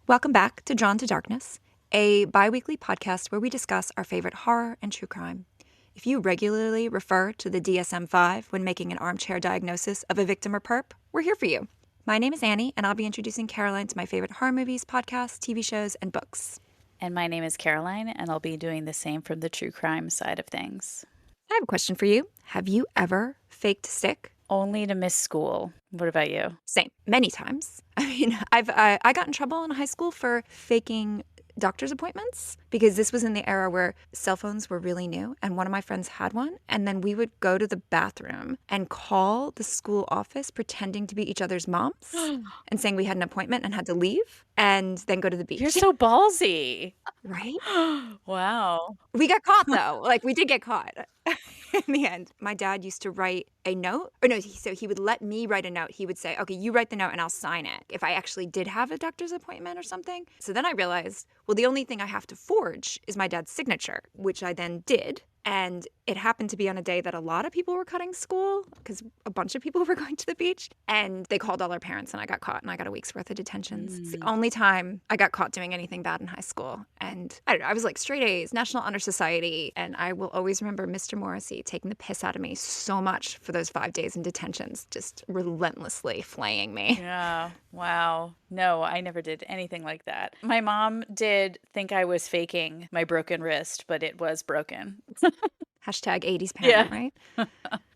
Welcome back to Drawn to Darkness, a bi-weekly podcast where we discuss our favorite horror and true crime. If you regularly refer to the DSM-5 when making an armchair diagnosis of a victim or perp, we're here for you. My name is Annie, and I'll be introducing Caroline to my favorite horror movies, podcasts, TV shows, and books. And my name is Caroline, and I'll be doing the same from the true crime side of things. I have a question for you. Have you ever faked sick? Only to miss school. What about you? Same. Many times. I got in trouble in high school for faking doctor's appointments because this was in the era where cell phones were really new, and one of my friends had one, and then we would go to the bathroom and call the school office pretending to be each other's moms and saying we had an appointment and had to leave and then go to the beach. You're so ballsy. Right? Wow. We got caught though. We did get caught. In the end, my dad used to write a note. So he would let me write a note. He would say, okay, you write the note and I'll sign it if I actually did have a doctor's appointment or something. So then I realized, well, the only thing I have to forge is my dad's signature, which I then did. And it happened to be on a day that a lot of people were cutting school because a bunch of people were going to the beach. And they called all our parents and I got caught and I got a week's worth of detentions. It's the only time I got caught doing anything bad in high school. And I don't know, I was like straight A's, National Honor Society. And I will always remember Mr. Morrissey taking the piss out of me so much for those 5 days in detentions, just relentlessly flaying me. Yeah. Wow. No, I never did anything like that. My mom did think I was faking my broken wrist, but it was broken. Hashtag 80s parent, right?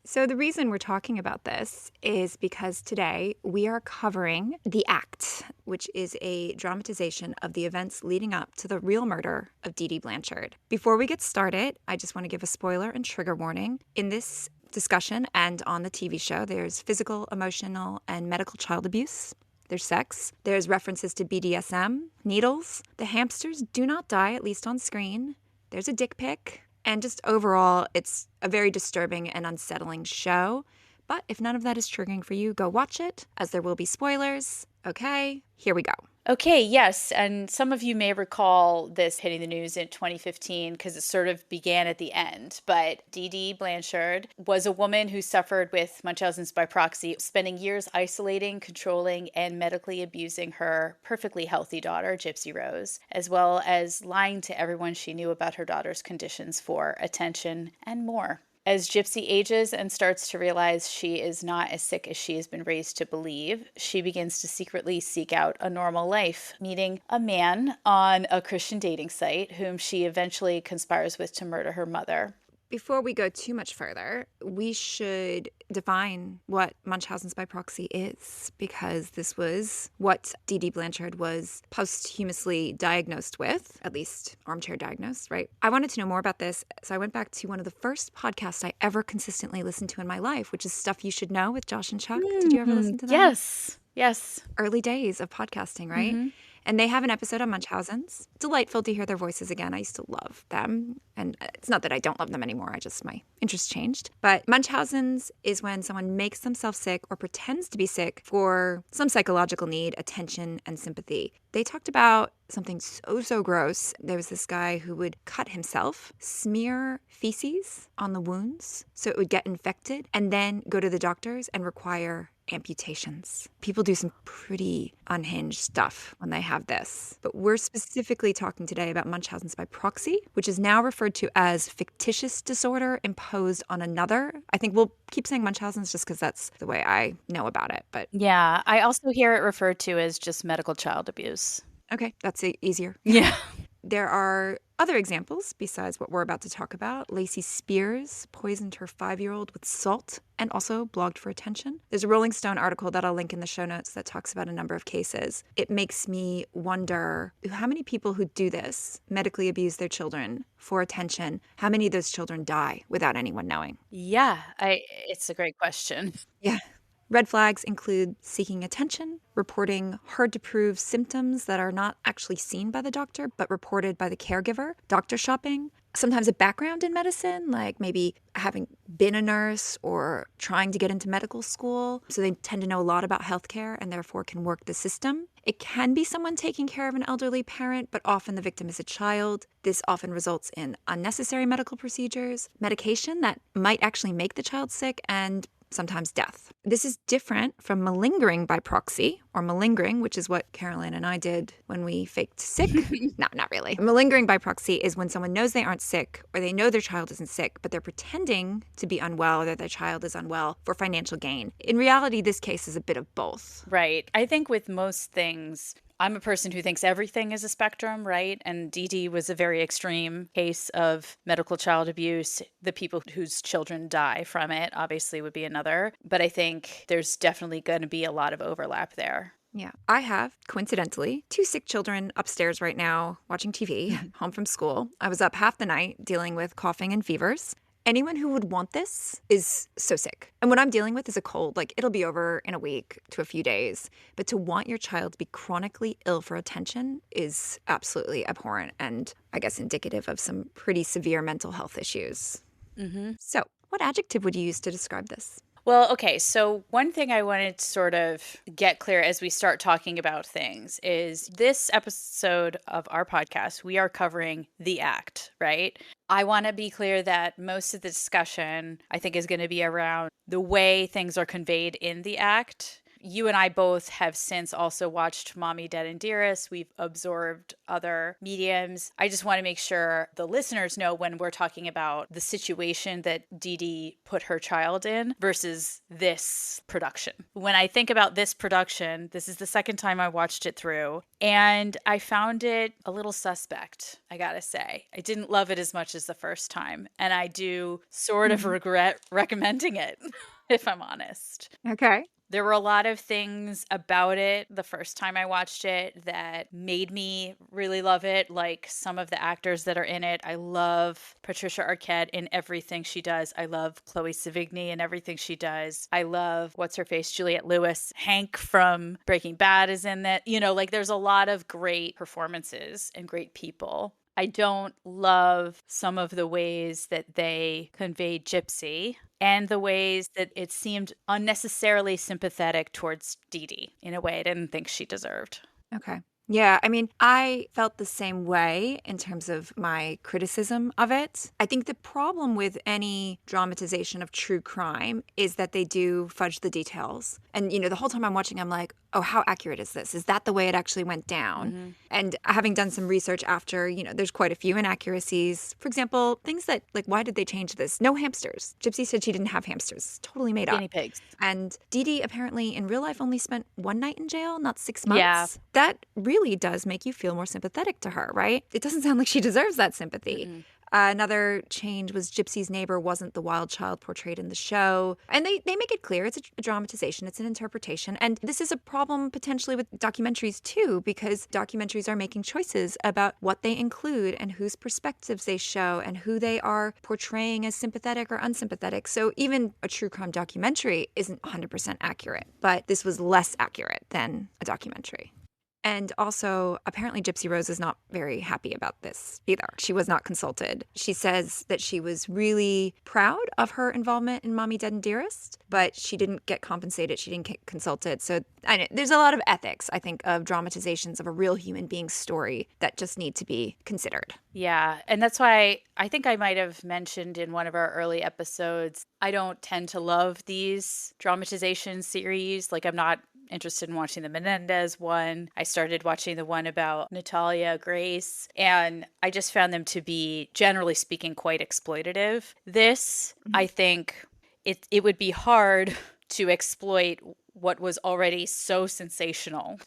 So the reason we're talking about this is because today we are covering The Act, which is a dramatization of the events leading up to the real murder of Dee Dee Blanchard. Before we get started, I just want to give a spoiler and trigger warning. In this discussion and on the TV show, there's physical, emotional, and medical child abuse. There's sex. There's references to BDSM, needles. The hamsters do not die, at least on screen. There's a dick pic. And just overall, it's a very disturbing and unsettling show. But if none of that is triggering for you, go watch it, as there will be spoilers. Okay, here we go. Okay, yes, and some of you may recall this hitting the news in 2015 because it sort of began at the end. But Dee Dee Blanchard was a woman who suffered with Munchausen's by proxy, spending years isolating, controlling, and medically abusing her perfectly healthy daughter, Gypsy Rose, as well as lying to everyone she knew about her daughter's conditions for attention and more. As Gypsy ages and starts to realize she is not as sick as she has been raised to believe, she begins to secretly seek out a normal life, meeting a man on a Christian dating site whom she eventually conspires with to murder her mother. Before we go too much further, we should define what Munchausen's by proxy is, because this was what Dee Dee Blanchard was posthumously diagnosed with, at least armchair diagnosed, right? I wanted to know more about this, so I went back to one of the first podcasts I ever consistently listened to in my life, which is Stuff You Should Know with Josh and Chuck. Did you ever listen to that? Yes. Early days of podcasting, right? Mm-hmm. And they have an episode on Munchausen's. Delightful to hear their voices again. I used to love them. And it's not that I don't love them anymore. My interest changed. But Munchausen's is when someone makes themselves sick or pretends to be sick for some psychological need, attention, and sympathy. They talked about something so gross. There was this guy who would cut himself, smear feces on the wounds so it would get infected, and then go to the doctors and require amputations. People do some pretty unhinged stuff when they have this. But we're specifically talking today about Munchausen's by proxy, which is now referred to as fictitious disorder imposed on another. I think we'll keep saying Munchausen's just because that's the way I know about it. But yeah, I also hear it referred to as just medical child abuse. Okay, that's easier. Yeah. There are other examples besides what we're about to talk about. Lacey Spears poisoned her 5-year-old with salt and also blogged for attention. There's a Rolling Stone article that I'll link in the show notes that talks about a number of cases. It makes me wonder how many people who do this medically abuse their children for attention, how many of those children die without anyone knowing? Yeah, it's a great question. Yeah. Red flags include seeking attention, reporting hard-to-prove symptoms that are not actually seen by the doctor, but reported by the caregiver, doctor shopping, sometimes a background in medicine, like maybe having been a nurse or trying to get into medical school. So they tend to know a lot about healthcare and therefore can work the system. It can be someone taking care of an elderly parent, but often the victim is a child. This often results in unnecessary medical procedures, medication that might actually make the child sick, and sometimes death. This is different from malingering by proxy, or malingering, which is what Caroline and I did when we faked sick. No, not really. Malingering by proxy is when someone knows they aren't sick, or they know their child isn't sick, but they're pretending to be unwell or that their child is unwell for financial gain. In reality, this case is a bit of both. Right. I think with most things, I'm a person who thinks everything is a spectrum, right? And Dee Dee was a very extreme case of medical child abuse. The people whose children die from it obviously would be another. But I think there's definitely going to be a lot of overlap there. Yeah. I have, coincidentally, 2 sick children upstairs right now watching TV, home from school. I was up half the night dealing with coughing and fevers. Anyone who would want this is so sick. And what I'm dealing with is a cold. Like, it'll be over in a week to a few days. But to want your child to be chronically ill for attention is absolutely abhorrent and, I guess, indicative of some pretty severe mental health issues. So, what adjective would you use to describe this? Well, okay, so one thing I wanted to sort of get clear as we start talking about things is this episode of our podcast, we are covering the act, right? I want to be clear that most of the discussion, I think, is going to be around the way things are conveyed in the act. You and I both have since also watched Mommy Dead and Dearest. We've absorbed other mediums. I just want to make sure the listeners know when we're talking about the situation that Dee Dee put her child in versus this production. When I think about this production, this is the second time I watched it through, and I found it a little suspect, I gotta say. I didn't love it as much as the first time, and I do sort of regret recommending it, if I'm honest. Okay. There were a lot of things about it the first time I watched it that made me really love it, like some of the actors that are in it. I love Patricia Arquette in everything she does. I love Chloe Sevigny in everything she does. I love, what's-her-face, Juliette Lewis. Hank from Breaking Bad is in it. You know, like there's a lot of great performances and great people. I don't love some of the ways that they conveyed Gypsy and the ways that it seemed unnecessarily sympathetic towards Dee Dee in a way I didn't think she deserved. Okay. Yeah, I mean, I felt the same way in terms of my criticism of it. I think the problem with any dramatization of true crime is that they do fudge the details. And, you know, the whole time I'm watching, I'm like, oh, how accurate is this? Is that the way it actually went down? And having done some research after, you know, there's quite a few inaccuracies. For example, things that, like, why did they change this? No hamsters. Gypsy said she didn't have hamsters. Totally made up. Guinea pigs. And Dee Dee apparently in real life only spent 1 night in jail, not 6 months. Yeah. That really does make you feel more sympathetic to her, right? It doesn't sound like she deserves that sympathy. Another change was Gypsy's neighbor wasn't the wild child portrayed in the show. And they make it clear it's a dramatization, it's an interpretation. And this is a problem potentially with documentaries too, because documentaries are making choices about what they include and whose perspectives they show and who they are portraying as sympathetic or unsympathetic. So even a true crime documentary isn't 100% accurate, but this was less accurate than a documentary. And also, apparently Gypsy Rose is not very happy about this either. She was not consulted. She says that she was really proud of her involvement in Mommy Dead and Dearest, but she didn't get compensated. She didn't get consulted. So there's a lot of ethics, I think, of dramatizations of a real human being's story that just need to be considered. Yeah. And that's why I think I might have mentioned in one of our early episodes, I don't tend to love these dramatization series. Like, I'm not interested in watching the Menendez one. I started watching the one about Natalia Grace, and I just found them to be, generally speaking, quite exploitative. This, I think, it would be hard to exploit what was already so sensational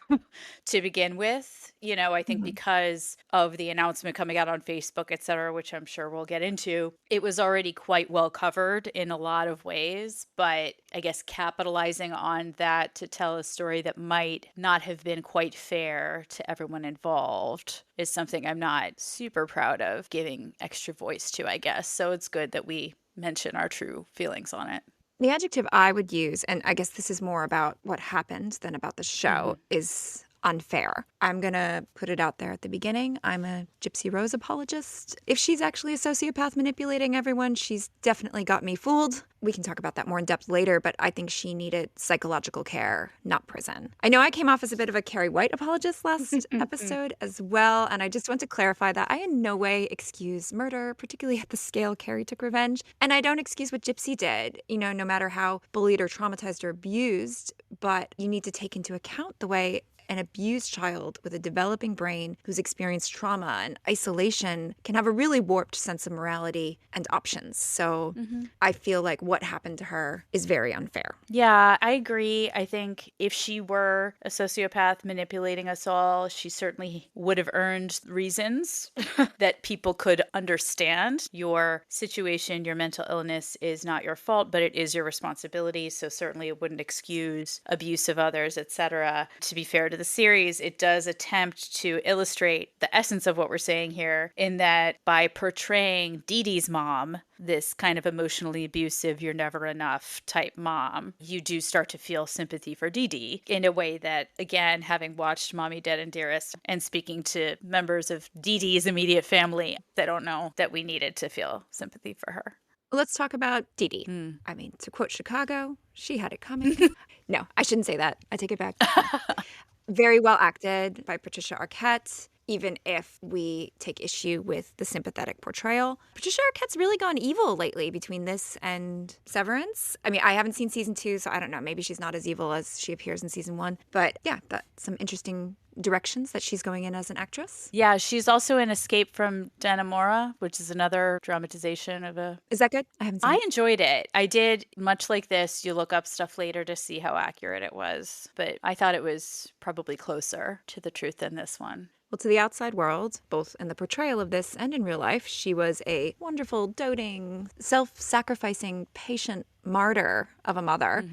to begin with. You know, I think because of the announcement coming out on Facebook, et cetera, which I'm sure we'll get into, it was already quite well covered in a lot of ways. But I guess capitalizing on that to tell a story that might not have been quite fair to everyone involved is something I'm not super proud of giving extra voice to, I guess. So it's good that we mention our true feelings on it. The adjective I would use, and I guess this is more about what happened than about the show, is unfair. I'm going to put it out there at the beginning. I'm a Gypsy Rose apologist. If she's actually a sociopath manipulating everyone, she's definitely got me fooled. We can talk about that more in depth later, but I think she needed psychological care, not prison. I know I came off as a bit of a Carrie White apologist last episode as well, and I just want to clarify that I in no way excuse murder, particularly at the scale Carrie took revenge. And I don't excuse what Gypsy did, no matter how bullied or traumatized or abused, but you need to take into account the way an abused child with a developing brain who's experienced trauma and isolation can have a really warped sense of morality and options. So I feel like what happened to her is very unfair. Yeah, I agree. I think if she were a sociopath manipulating us all, she certainly would have earned reasons that people could understand. Your situation, your mental illness is not your fault, but it is your responsibility. So certainly it wouldn't excuse abuse of others, etc. To be fair to the series, it does attempt to illustrate the essence of what we're saying here in that by portraying Dee Dee's mom, this kind of emotionally abusive, you're never enough type mom, you do start to feel sympathy for Dee Dee in a way that, again, having watched Mommy Dead and Dearest and speaking to members of Dee Dee's immediate family, they don't know that we needed to feel sympathy for her. Let's talk about Dee Dee. I mean, to quote Chicago, she had it coming. No, I shouldn't say that. I take it back. Very well acted by Patricia Arquette, even if we take issue with the sympathetic portrayal. Patricia Arquette's really gone evil lately between this and Severance. I mean, I haven't seen season 2, so I don't know. Maybe she's not as evil as she appears in season 1. But yeah, that's some interesting directions that she's going in as an actress. Yeah, she's also in Escape from Dannemora, which is another dramatization of a... Is that good? I haven't seen I it. enjoyed it. I did, much like this, you look up stuff later to see how accurate it was. But I thought it was probably closer to the truth than this one. Well, to the outside world, both in the portrayal of this and in real life, she was a wonderful, doting, self-sacrificing, patient martyr of a mother.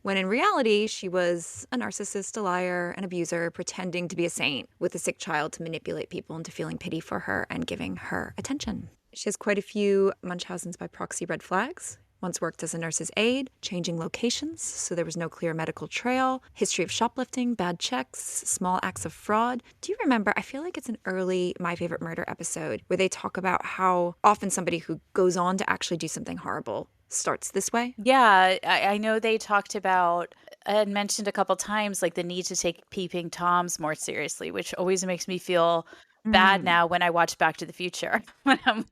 When in reality, she was a narcissist, a liar, an abuser, pretending to be a saint with a sick child to manipulate people into feeling pity for her and giving her attention. She has quite a few Munchausen's by proxy red flags. Once worked as a nurse's aide, changing locations, so there was no clear medical trail, history of shoplifting, bad checks, small acts of fraud. Do you remember, I feel like it's an early My Favorite Murder episode, where they talk about how often somebody who goes on to actually do something horrible starts this way? Yeah, I know they talked about and mentioned a couple times like the need to take peeping Toms more seriously, which always makes me feel bad now when I watch Back to the Future.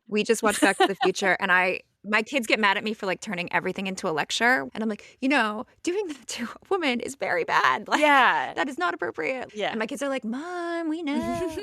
We just watched Back to the Future, and my kids get mad at me for like turning everything into a lecture. And I'm like, doing that to a woman is very bad. Like, Yeah. that is not appropriate. Yeah. And my kids are like, Mom, we know.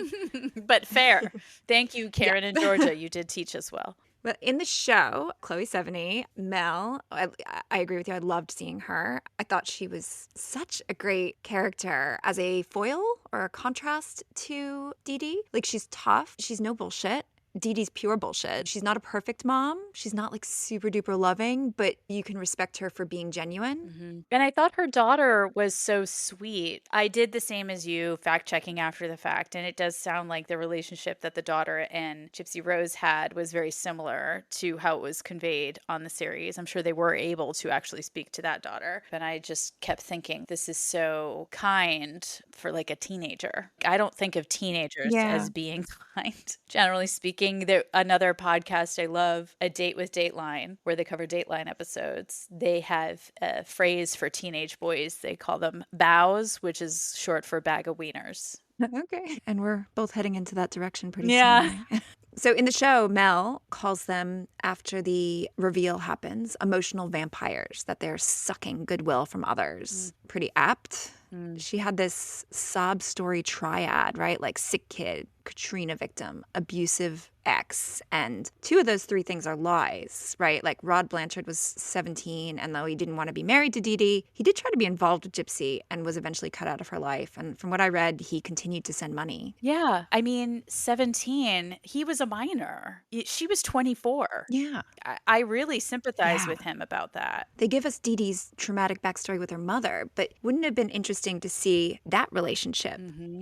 But fair. Thank you, Karen and Georgia. You did teach us well. But in the show, Chloe Sevigny, Mel, I agree with you. I loved seeing her. I thought she was such a great character as a foil or a contrast to Dee Dee. Like, she's tough. She's no bullshit. Dee Dee's pure bullshit. She's not a perfect mom. She's not like super duper loving, but you can respect her for being genuine. And I thought her daughter was so sweet. I did the same as you, fact checking after the fact. And it does sound like the relationship that the daughter and Gypsy Rose had was very similar to how it was conveyed on the series. I'm sure they were able to actually speak to that daughter. And I just kept thinking, this is so kind for like a teenager. I don't think of teenagers as being kind, generally speaking. Another podcast I love, A Date with Dateline, where they cover Dateline episodes. They have a phrase for teenage boys. They call them BOWs, which is short for bag of wieners. Okay. And we're both heading into that direction pretty soon. Right? So in the show, Mel calls them, after the reveal happens, emotional vampires, that they're sucking goodwill from others. Pretty apt. She had this sob story triad, right? Like sick kid, Katrina victim, abusive ex. And 2 of those 3 things are lies, right? Like Rod Blanchard was 17, and though he didn't want to be married to Dee Dee, he did try to be involved with Gypsy and was eventually cut out of her life. And from what I read, he continued to send money. Yeah. I mean, 17, he was a minor. She was 24. Yeah. I really sympathize with him about that. They give us Dee Dee's traumatic backstory with her mother, but wouldn't it have been interesting to see that relationship?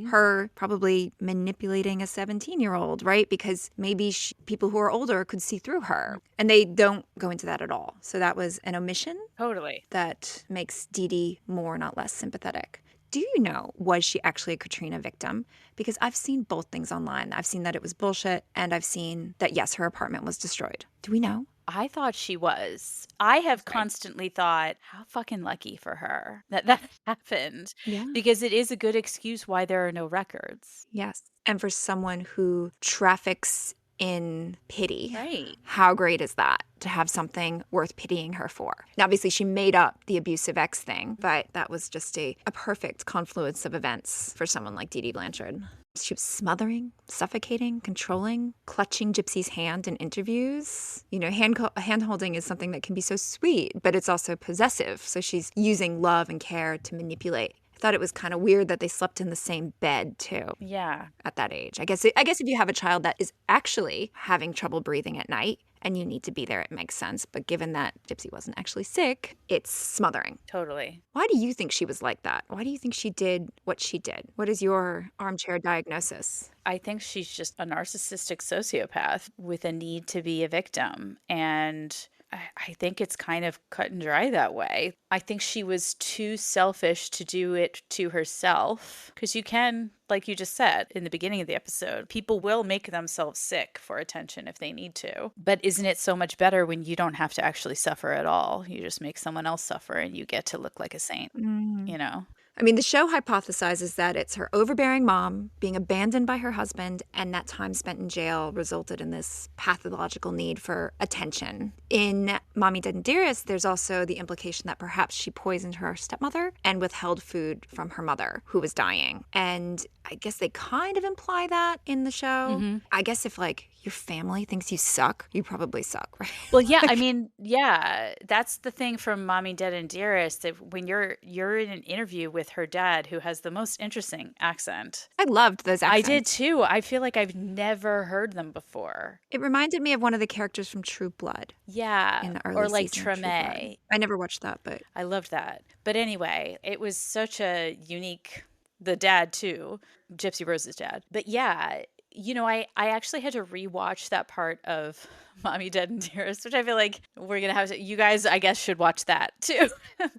Her probably manipulating a 17-year-old, right? Because maybe people who are older could see through her. And they don't go into that at all. So that was an omission. Totally. That makes Dee Dee more, not less sympathetic. Do you know, was she actually a Katrina victim? Because I've seen both things online. I've seen that it was bullshit, and I've seen that, yes, her apartment was destroyed. Do we know? I thought she was. I have Right. constantly thought, how fucking lucky for her that that happened. Yeah. Because it is a good excuse why there are no records. Yes. And for someone who traffics in pity, Right. how great is that to have something worth pitying her for? Now, obviously, she made up the abusive ex thing, but that was just a perfect confluence of events for someone like Dee Dee Blanchard. She was smothering, suffocating, controlling, clutching Gypsy's hand in interviews. You know, hand holding is something that can be so sweet, but it's also possessive. So she's using love and care to manipulate. I thought it was kind of weird that they slept in the same bed too. Yeah. At that age. I guess if you have a child that is actually having trouble breathing at night and you need to be there, it makes sense. But given that Gypsy wasn't actually sick, it's smothering. Totally. Why do you think she was like that? Why do you think she did what she did? What is your armchair diagnosis? I think she's just a narcissistic sociopath with a need to be a victim. And I think it's kind of cut and dry that way. I think she was too selfish to do it to herself. Because you can, like you just said in the beginning of the episode, people will make themselves sick for attention if they need to. But isn't it so much better when you don't have to actually suffer at all? You just make someone else suffer and you get to look like a saint, you know? I mean, the show hypothesizes that it's her overbearing mom being abandoned by her husband, and that time spent in jail resulted in this pathological need for attention. In Mommy Dead and Dearest, there's also the implication that perhaps she poisoned her stepmother and withheld food from her mother, who was dying. And I guess they kind of imply that in the show. Mm-hmm. I guess if, like, your family thinks you suck, you probably suck, right? Well, yeah, I mean, yeah, that's the thing from Mommy Dead and Dearest, that when you're in an interview with her dad, who has the most interesting accent. I loved those accents. I did too. I feel like I've never heard them before. It reminded me of one of the characters from True Blood. Yeah, In the early or like season of True Blood. Treme. I never watched that, but I loved that. But anyway, it was such a unique, the dad too, Gypsy Rose's dad. But yeah, you know, I actually had to rewatch that part of Mommy Dead and Dearest, which I feel like we're going to have to, you guys, I guess, should watch that too.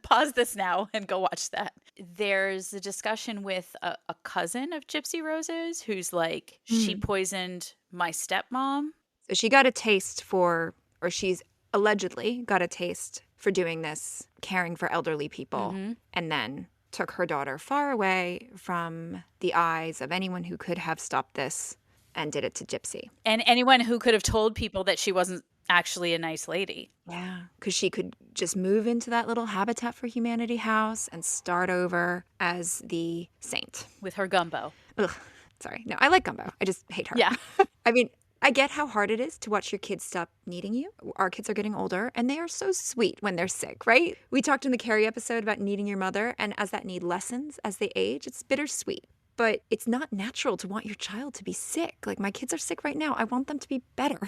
Pause this now and go watch that. There's a discussion with a cousin of Gypsy Rose's who's like, she poisoned my stepmom. so she got a taste for, or she's allegedly got a taste for doing this, caring for elderly people, and then took her daughter far away from the eyes of anyone who could have stopped this and did it to Gypsy. And anyone who could have told people that she wasn't actually a nice lady. Yeah, because she could just move into that little Habitat for Humanity house and start over as the saint. With her gumbo. Ugh, sorry. No, I like Gumbo. I just hate her. Yeah. I mean, I get how hard it is to watch your kids stop needing you. Our kids are getting older, and they are so sweet when they're sick, right? We talked in the Carrie episode about needing your mother, and as that need lessens as they age, it's bittersweet. But it's not natural to want your child to be sick. Like, my kids are sick right now. I want them to be better,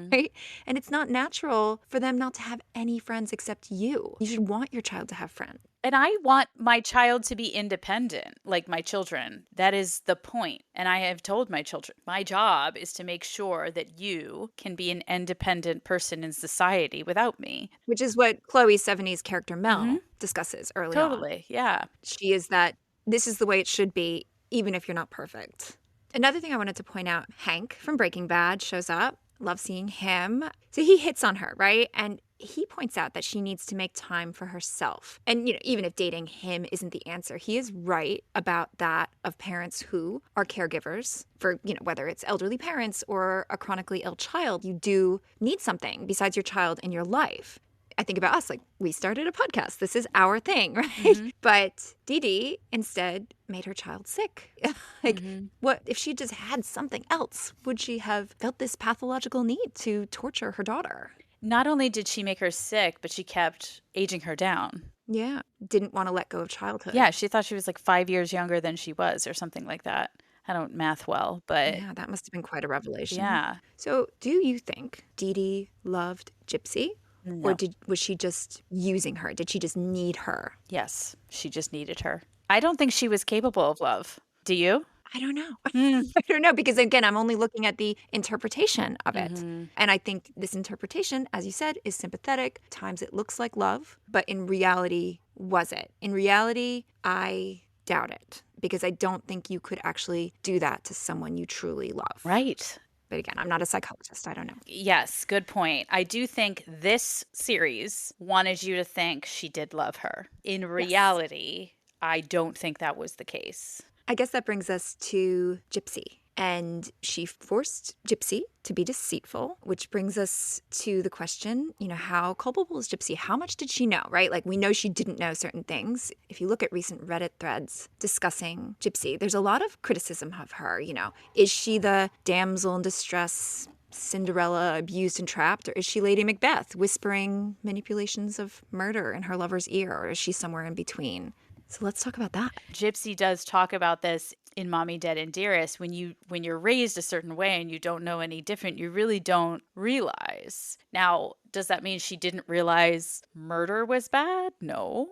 right? And it's not natural for them not to have any friends except you. You should want your child to have friends. And I want my child to be independent, like my children. That is the point. And I have told my children, my job is to make sure that you can be an independent person in society without me. Which is what Chloe Sevigny's character Mel discusses early on. Totally, yeah. She is that this is the way it should be, even if you're not perfect. Another thing I wanted to point out, Hank from Breaking Bad shows up. Love seeing him. So he hits on her, right? And he points out that she needs to make time for herself. And, you know, even if dating him isn't the answer, he is right about that of parents who are caregivers for, you know, whether it's elderly parents or a chronically ill child, you do need something besides your child in your life. I think about us, like, we started a podcast. This is our thing, right? But Dee Dee instead made her child sick. Like, what if she just had something else? Would she have felt this pathological need to torture her daughter? Not only did she make her sick, but she kept aging her down. Yeah. Didn't want to let go of childhood. Yeah, she thought she was like 5 years younger than she was or something like that. I don't math well, but Yeah, that must have been quite a revelation. yeah. So do you think Dee Dee loved Gypsy? No. Or was she just using her? Did she just need her? Yes, she just needed her. I don't think she was capable of love. Do you? I don't know. I don't know, because again, I'm only looking at the interpretation of it. And I think this interpretation, as you said, is sympathetic. Times it looks like love, but in reality, was it? In reality, I doubt it, because I don't think you could actually do that to someone you truly love. Right. But again, I'm not a psychologist. I don't know. Yes, good point. I do think this series wanted you to think she did love her. In reality, I don't think that was the case. I guess that brings us to Gypsy. And she forced Gypsy to be deceitful, which brings us to the question, how culpable is Gypsy? How much did she know, right? Like, we know she didn't know certain things. If you look at recent Reddit threads discussing Gypsy, there's a lot of criticism of her, Is she the damsel in distress, Cinderella abused and trapped, or is she Lady Macbeth whispering manipulations of murder in her lover's ear, or is she somewhere in between? So let's talk about that. Gypsy does talk about this in Mommy Dead and Dearest. When you're raised a certain way and you don't know any different, you really don't realize. Now, does that mean she didn't realize murder was bad? No.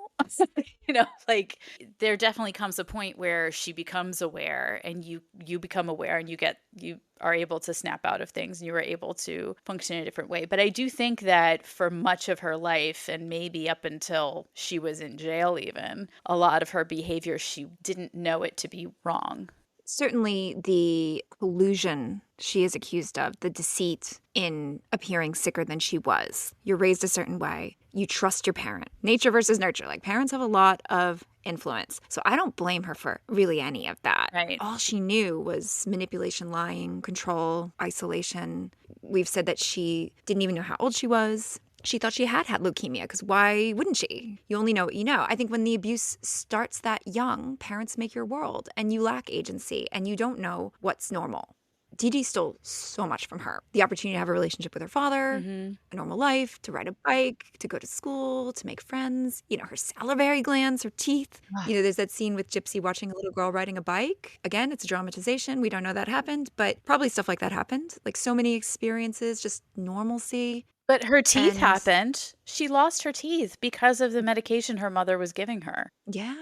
Like, there definitely comes a point where she becomes aware, and you become aware, and you are able to snap out of things, and you are able to function in a different way. But I do think that for much of her life, and maybe up until she was in jail even, a lot of her behavior, she didn't know it to be wrong. Certainly the collusion she is accused of, the deceit in appearing sicker than she was. You're raised a certain way. You trust your parent. Nature versus nurture. Like, parents have a lot of influence. So I don't blame her for really any of that. Right. All she knew was manipulation, lying, control, isolation. We've said that she didn't even know how old she was. She thought she had leukemia, because why wouldn't she? You only know what you know. I think when the abuse starts that young, parents make your world, and you lack agency, and you don't know what's normal. Dee Dee stole so much from her. The opportunity to have a relationship with her father, a normal life, to ride a bike, to go to school, to make friends, her salivary glands, her teeth. There's that scene with Gypsy watching a little girl riding a bike. Again, it's a dramatization. We don't know that happened, but probably stuff like that happened. Like, so many experiences, just normalcy. But her teeth happened. She lost her teeth because of the medication her mother was giving her. Yeah.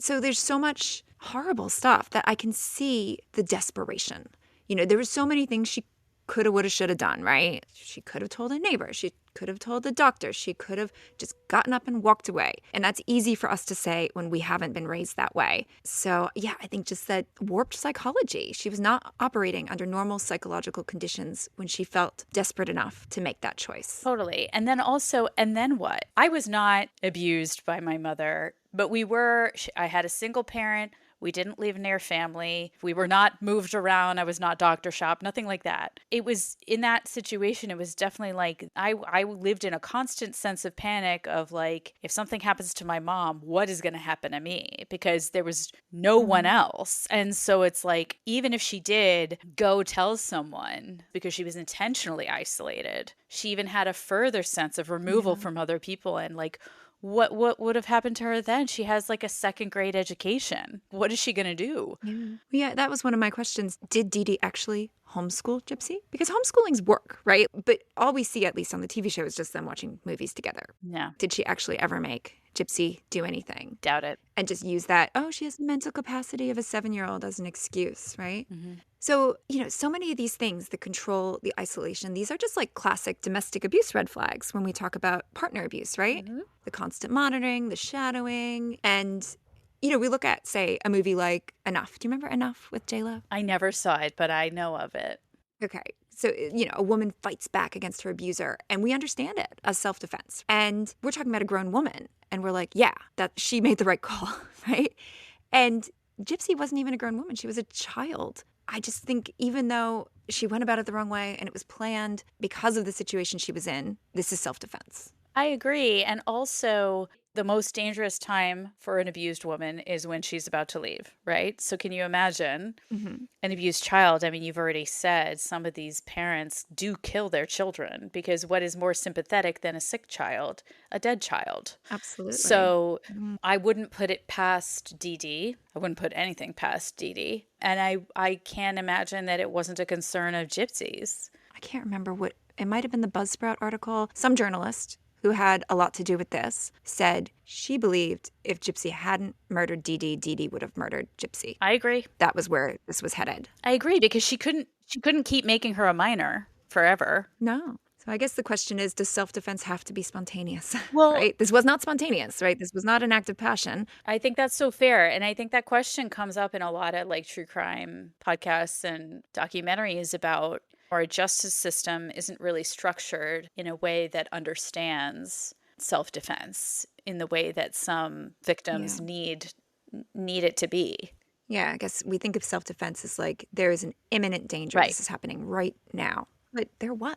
So there's so much horrible stuff that I can see the desperation. There were so many things she coulda, woulda, shoulda done, right? She could have told a neighbor. She could have told the doctor. She could have just gotten up and walked away. And that's easy for us to say when we haven't been raised that way. So yeah, I think just that warped psychology. She was not operating under normal psychological conditions when she felt desperate enough to make that choice. Totally. And then what? I was not abused by my mother, but I had a single parent. We didn't live near family. We were not moved around. I was not doctor shop, nothing like that. It was in that situation, it was definitely like I lived in a constant sense of panic of like, if something happens to my mom, what is going to happen to me? Because there was no one else. And so it's like, even if she did go tell someone because she was intentionally isolated, she even had a further sense of removal from other people, and like, what would have happened to her then? She has like a second grade education. What is she going to do? Yeah, that was one of my questions. Did Dee Dee actually homeschool Gypsy? Because homeschooling's work, right? But all we see, at least on the TV show, is just them watching movies together. Yeah. Did she actually ever make Gypsy do anything? Doubt it. And just use that, she has the mental capacity of a 7-year-old as an excuse, right? So, so many of these things, the control, the isolation, these are just like classic domestic abuse red flags when we talk about partner abuse, right? The constant monitoring, the shadowing. And, we look at, say, a movie like Enough. Do you remember Enough with J-Lo? I never saw it, but I know of it. Okay. So, a woman fights back against her abuser, and we understand it as self-defense. And we're talking about a grown woman, and we're like, yeah, that she made the right call, right? And Gypsy wasn't even a grown woman. She was a child. I just think even though she went about it the wrong way and it was planned because of the situation she was in, this is self-defense. I agree. And also, the most dangerous time for an abused woman is when she's about to leave, right? So can you imagine an abused child? I mean, you've already said some of these parents do kill their children, because what is more sympathetic than a sick child? A dead child. Absolutely. So I wouldn't put it past Dee Dee. I wouldn't put anything past Dee Dee. And I can't imagine that it wasn't a concern of Gypsy's. I can't remember it might have been the Buzzsprout article. Some journalist who had a lot to do with this, said she believed if Gypsy hadn't murdered Dee Dee, Dee Dee would have murdered Gypsy. I agree. That was where this was headed. I agree, because she couldn't keep making her a minor forever. No. So I guess the question is, does self-defense have to be spontaneous? Well, right? This was not spontaneous, right? This was not an act of passion. I think that's so fair. And I think that question comes up in a lot of like true crime podcasts and documentaries about our justice system isn't really structured in a way that understands self-defense in the way that some victims need it to be. Yeah, I guess we think of self-defense as like there is an imminent danger. Right. This is happening right now. But there was.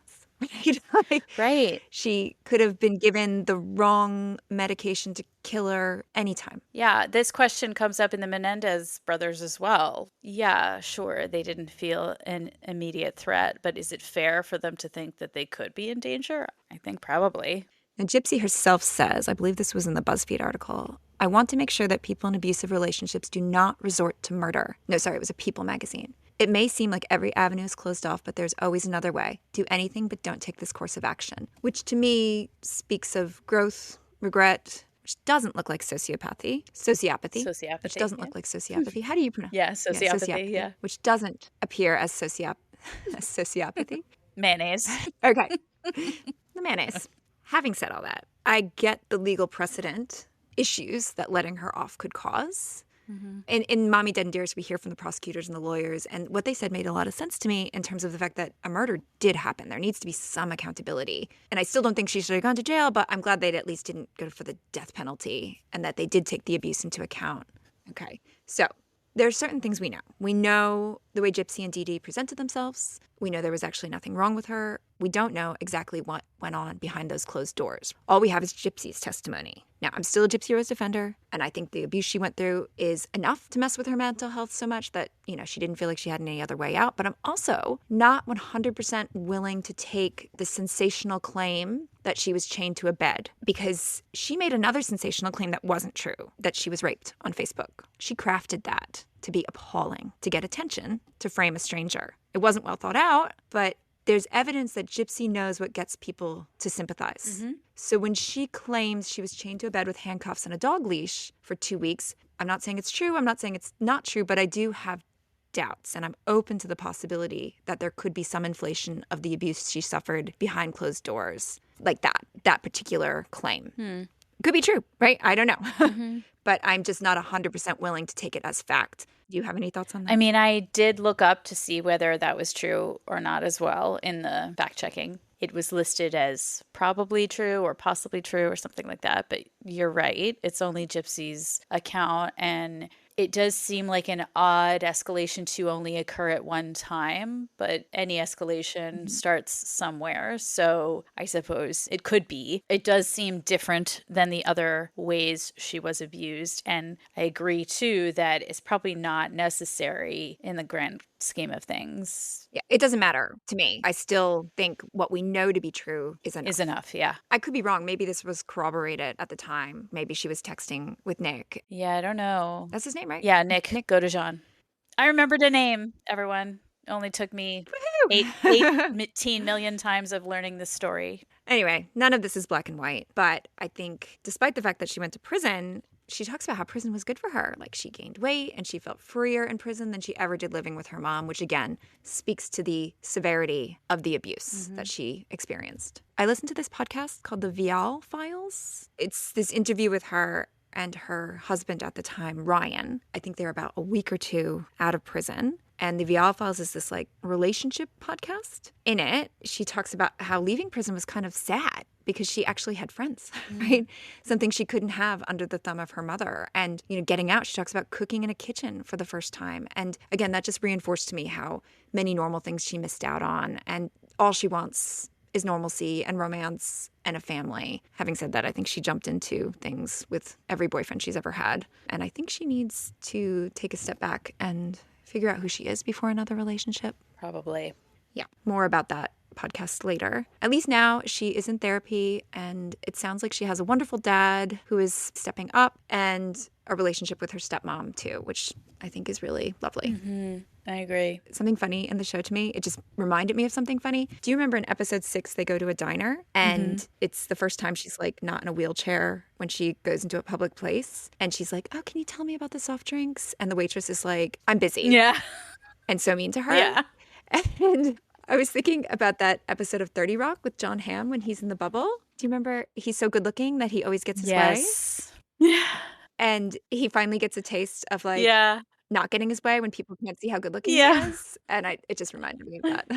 Like, right. She could have been given the wrong medication to kill her anytime. Yeah, this question comes up in the Menendez brothers as well. Yeah, sure, they didn't feel an immediate threat, but is it fair for them to think that they could be in danger? I think probably. And Gypsy herself says, I believe this was in the BuzzFeed article, I want to make sure that people in abusive relationships do not resort to murder. No, sorry, it was a People magazine. It may seem like every avenue is closed off, but there's always another way. Do anything, but don't take this course of action. Which to me speaks of growth, regret, which doesn't look like sociopathy. Sociopathy. Sociopathy. Which doesn't look like sociopathy. How do you pronounce it? Yeah, sociopathy, yeah. Which doesn't appear as sociopathy. Mayonnaise. Okay. The mayonnaise. Having said all that, I get the legal precedent issues that letting her off could cause. Mm-hmm. In Mommy Dead and Dearest, we hear from the prosecutors and the lawyers, and what they said made a lot of sense to me in terms of the fact that a murder did happen. There needs to be some accountability. And I still don't think she should have gone to jail, but I'm glad they at least didn't go for the death penalty and that they did take the abuse into account. Okay, so there are certain things we know. We know the way Gypsy and Dee Dee presented themselves. We know there was actually nothing wrong with her. We don't know exactly what went on behind those closed doors. All we have is Gypsy's testimony. Now, I'm still a Gypsy Rose defender, and I think the abuse she went through is enough to mess with her mental health so much that, she didn't feel like she had any other way out. But I'm also not 100% willing to take the sensational claim that she was chained to a bed, because she made another sensational claim that wasn't true, that she was raped on Facebook. She crafted that to be appalling, to get attention, to frame a stranger. It wasn't well thought out, but there's evidence that Gypsy knows what gets people to sympathize. Mm-hmm. So when she claims she was chained to a bed with handcuffs and a dog leash for 2 weeks, I'm not saying it's true, I'm not saying it's not true, but I do have doubts, and I'm open to the possibility that there could be some inflation of the abuse she suffered behind closed doors, like that particular claim. Could be true, right? I don't know. Mm-hmm. But I'm just not 100% willing to take it as fact. Do you have any thoughts on that? I mean, I did look up to see whether that was true or not as well in the fact checking. It was listed as probably true or possibly true or something like that. But you're right. It's only Gypsy's account, and it does seem like an odd escalation to only occur at one time, but any escalation starts somewhere. So I suppose it could be. It does seem different than the other ways she was abused. And I agree, too, that it's probably not necessary in the grand scheme of things. Yeah, it doesn't matter to me. I still think what we know to be true is enough. Is enough, yeah. I could be wrong. Maybe this was corroborated at the time. Maybe she was texting with Nick. Yeah, I don't know. That's his name, right? Yeah, Nick Godejean. I remembered a name, everyone. It only took me 18 million times of learning this story. Anyway, none of this is black and white. But I think despite the fact that she went to prison, she talks about how prison was good for her. Like, she gained weight and she felt freer in prison than she ever did living with her mom, which again speaks to the severity of the abuse that she experienced. I listened to this podcast called The Vial Files. It's this interview with her and her husband at the time, Ryan. I think they're about a week or two out of prison. And The Vial Files is this relationship podcast. In it, she talks about how leaving prison was kind of sad because she actually had friends, right? Something she couldn't have under the thumb of her mother. And, getting out, she talks about cooking in a kitchen for the first time. And again, that just reinforced to me how many normal things she missed out on. And all she wants is normalcy and romance and a family. Having said that, I think she jumped into things with every boyfriend she's ever had. And I think she needs to take a step back and figure out who she is before another relationship. Probably. Yeah. More about that podcast later. At least now she is in therapy, and it sounds like she has a wonderful dad who is stepping up and a relationship with her stepmom too, which I think is really lovely. Mm-hmm. I agree. Something funny in the show to me, it just reminded me of something funny. Do you remember in episode 6, they go to a diner and it's the first time she's not in a wheelchair when she goes into a public place. And she's like, oh, can you tell me about the soft drinks? And the waitress is like, I'm busy. Yeah. And so mean to her. Yeah. And I was thinking about that episode of 30 Rock with John Hamm when he's in the bubble. Do you remember? He's so good looking that he always gets his way. Yes. Yeah. And he finally gets a taste of like Yeah. not getting his way when people can't see how good looking he Yeah. is. And it just reminded me of that.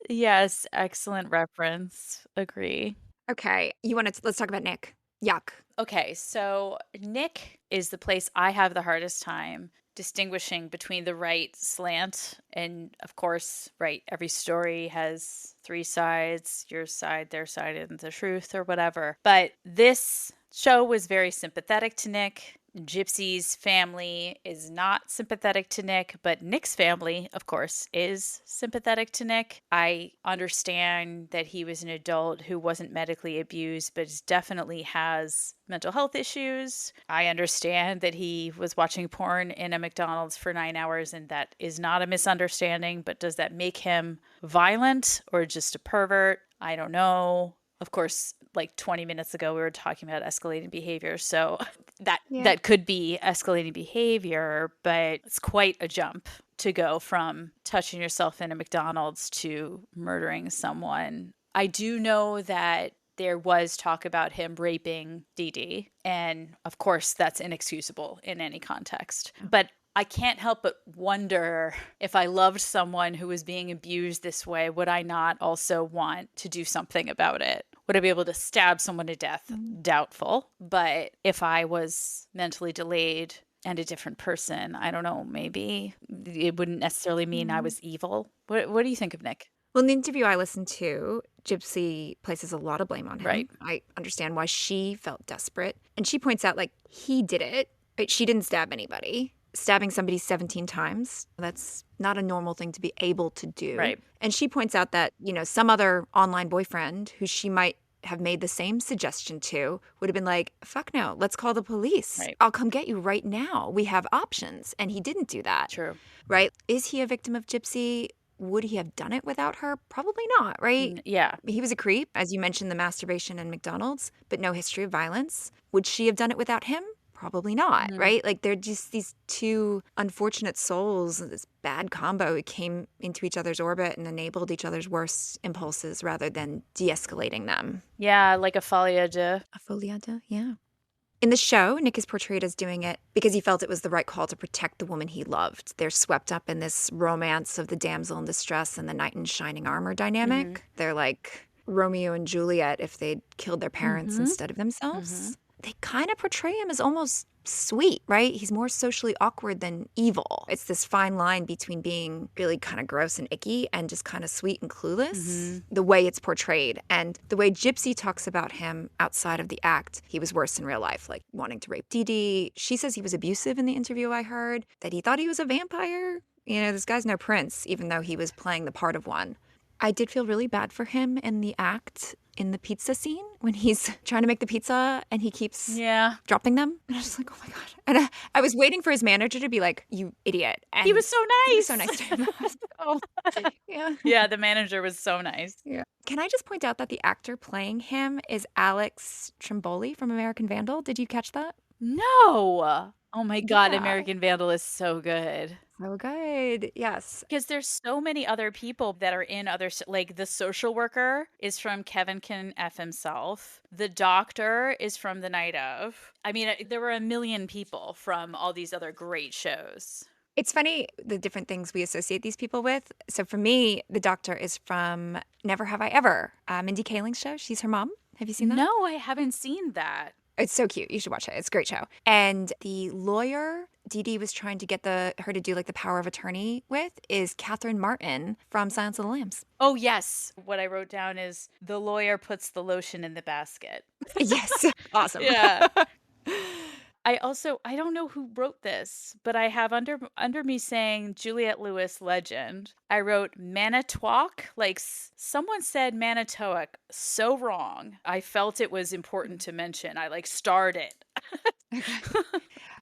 Yes, excellent reference. Agree. Okay. Let's talk about Nick. Yuck. Okay, so Nick is the place I have the hardest time distinguishing between the right slant. And of course, right, every story has three sides, your side, their side, and the truth or whatever. But this show was very sympathetic to Nick. Gypsy's family is not sympathetic to Nick, but Nick's family, of course, is sympathetic to Nick. I understand that he was an adult who wasn't medically abused, but definitely has mental health issues. I understand that he was watching porn in a McDonald's for 9 hours, and that is not a misunderstanding, but does that make him violent or just a pervert? I don't know. Of course, like 20 minutes ago, we were talking about escalating behavior. So that could be escalating behavior, but it's quite a jump to go from touching yourself in a McDonald's to murdering someone. I do know that there was talk about him raping Dee Dee. And of course, that's inexcusable in any context. But I can't help but wonder if I loved someone who was being abused this way, would I not also want to do something about it? Would I be able to stab someone to death? Doubtful. But if I was mentally delayed and a different person, I don't know, maybe it wouldn't necessarily mean I was evil. What do you think of Nick? Well, in the interview I listened to, Gypsy places a lot of blame on him. Right. I understand why she felt desperate. And she points out, like, he did it. Right? She didn't stab anybody. Stabbing somebody 17 times, that's not a normal thing to be able to do. Right. And she points out that, some other online boyfriend who she might have made the same suggestion to would have been like, fuck no, let's call the police. Right. I'll come get you right now. We have options. And he didn't do that. True. Right? Is he a victim of Gypsy? Would he have done it without her? Probably not, right? Yeah. He was a creep, as you mentioned, the masturbation and McDonald's, but no history of violence. Would she have done it without him? Probably not, right? Like, they're just these two unfortunate souls, this bad combo who came into each other's orbit and enabled each other's worst impulses rather than de-escalating them. Yeah, like a folie de. A folie de, yeah. In the show, Nick is portrayed as doing it because he felt it was the right call to protect the woman he loved. They're swept up in this romance of the damsel in distress and the knight in shining armor dynamic. They're like Romeo and Juliet if they'd killed their parents instead of themselves. They kind of portray him as almost sweet, right? He's more socially awkward than evil. It's this fine line between being really kind of gross and icky and just kind of sweet and clueless, the way it's portrayed. And the way Gypsy talks about him outside of the act, he was worse in real life, like wanting to rape Dee Dee. She says he was abusive in the interview I heard, that he thought he was a vampire. This guy's no prince, even though he was playing the part of one. I did feel really bad for him in the act, in the pizza scene, when he's trying to make the pizza and he keeps dropping them. And I was just like, oh my God. And I was waiting for his manager to be like, you idiot. And he was so nice. He was so nice to him. I was like, oh, yeah. Yeah, the manager was so nice. Yeah. Can I just point out that the actor playing him is Alex Trimboli from American Vandal? Did you catch that? No. Oh my God, Yeah. American Vandal is so good. So good. Yes. Because there's so many other people that are in other, like the social worker is from Kevin Can F Himself. The doctor is from The Night Of. I mean, there were a million people from all these other great shows. It's funny, the different things we associate these people with. So for me, the doctor is from Never Have I Ever, Mindy Kaling's show. She's her mom. Have you seen that? No, I haven't seen that. It's so cute. You should watch it. It's a great show. And the lawyer Dee Dee was trying to get her to do like the power of attorney with is Catherine Martin from Silence of the Lambs. Oh, yes. What I wrote down is the lawyer puts the lotion in the basket. Yes. Awesome. Yeah. I don't know who wrote this, but I have under me saying Juliette Lewis legend. I wrote Manitowoc, like someone said Manitowoc, so wrong. I felt it was important to mention. I like starred it.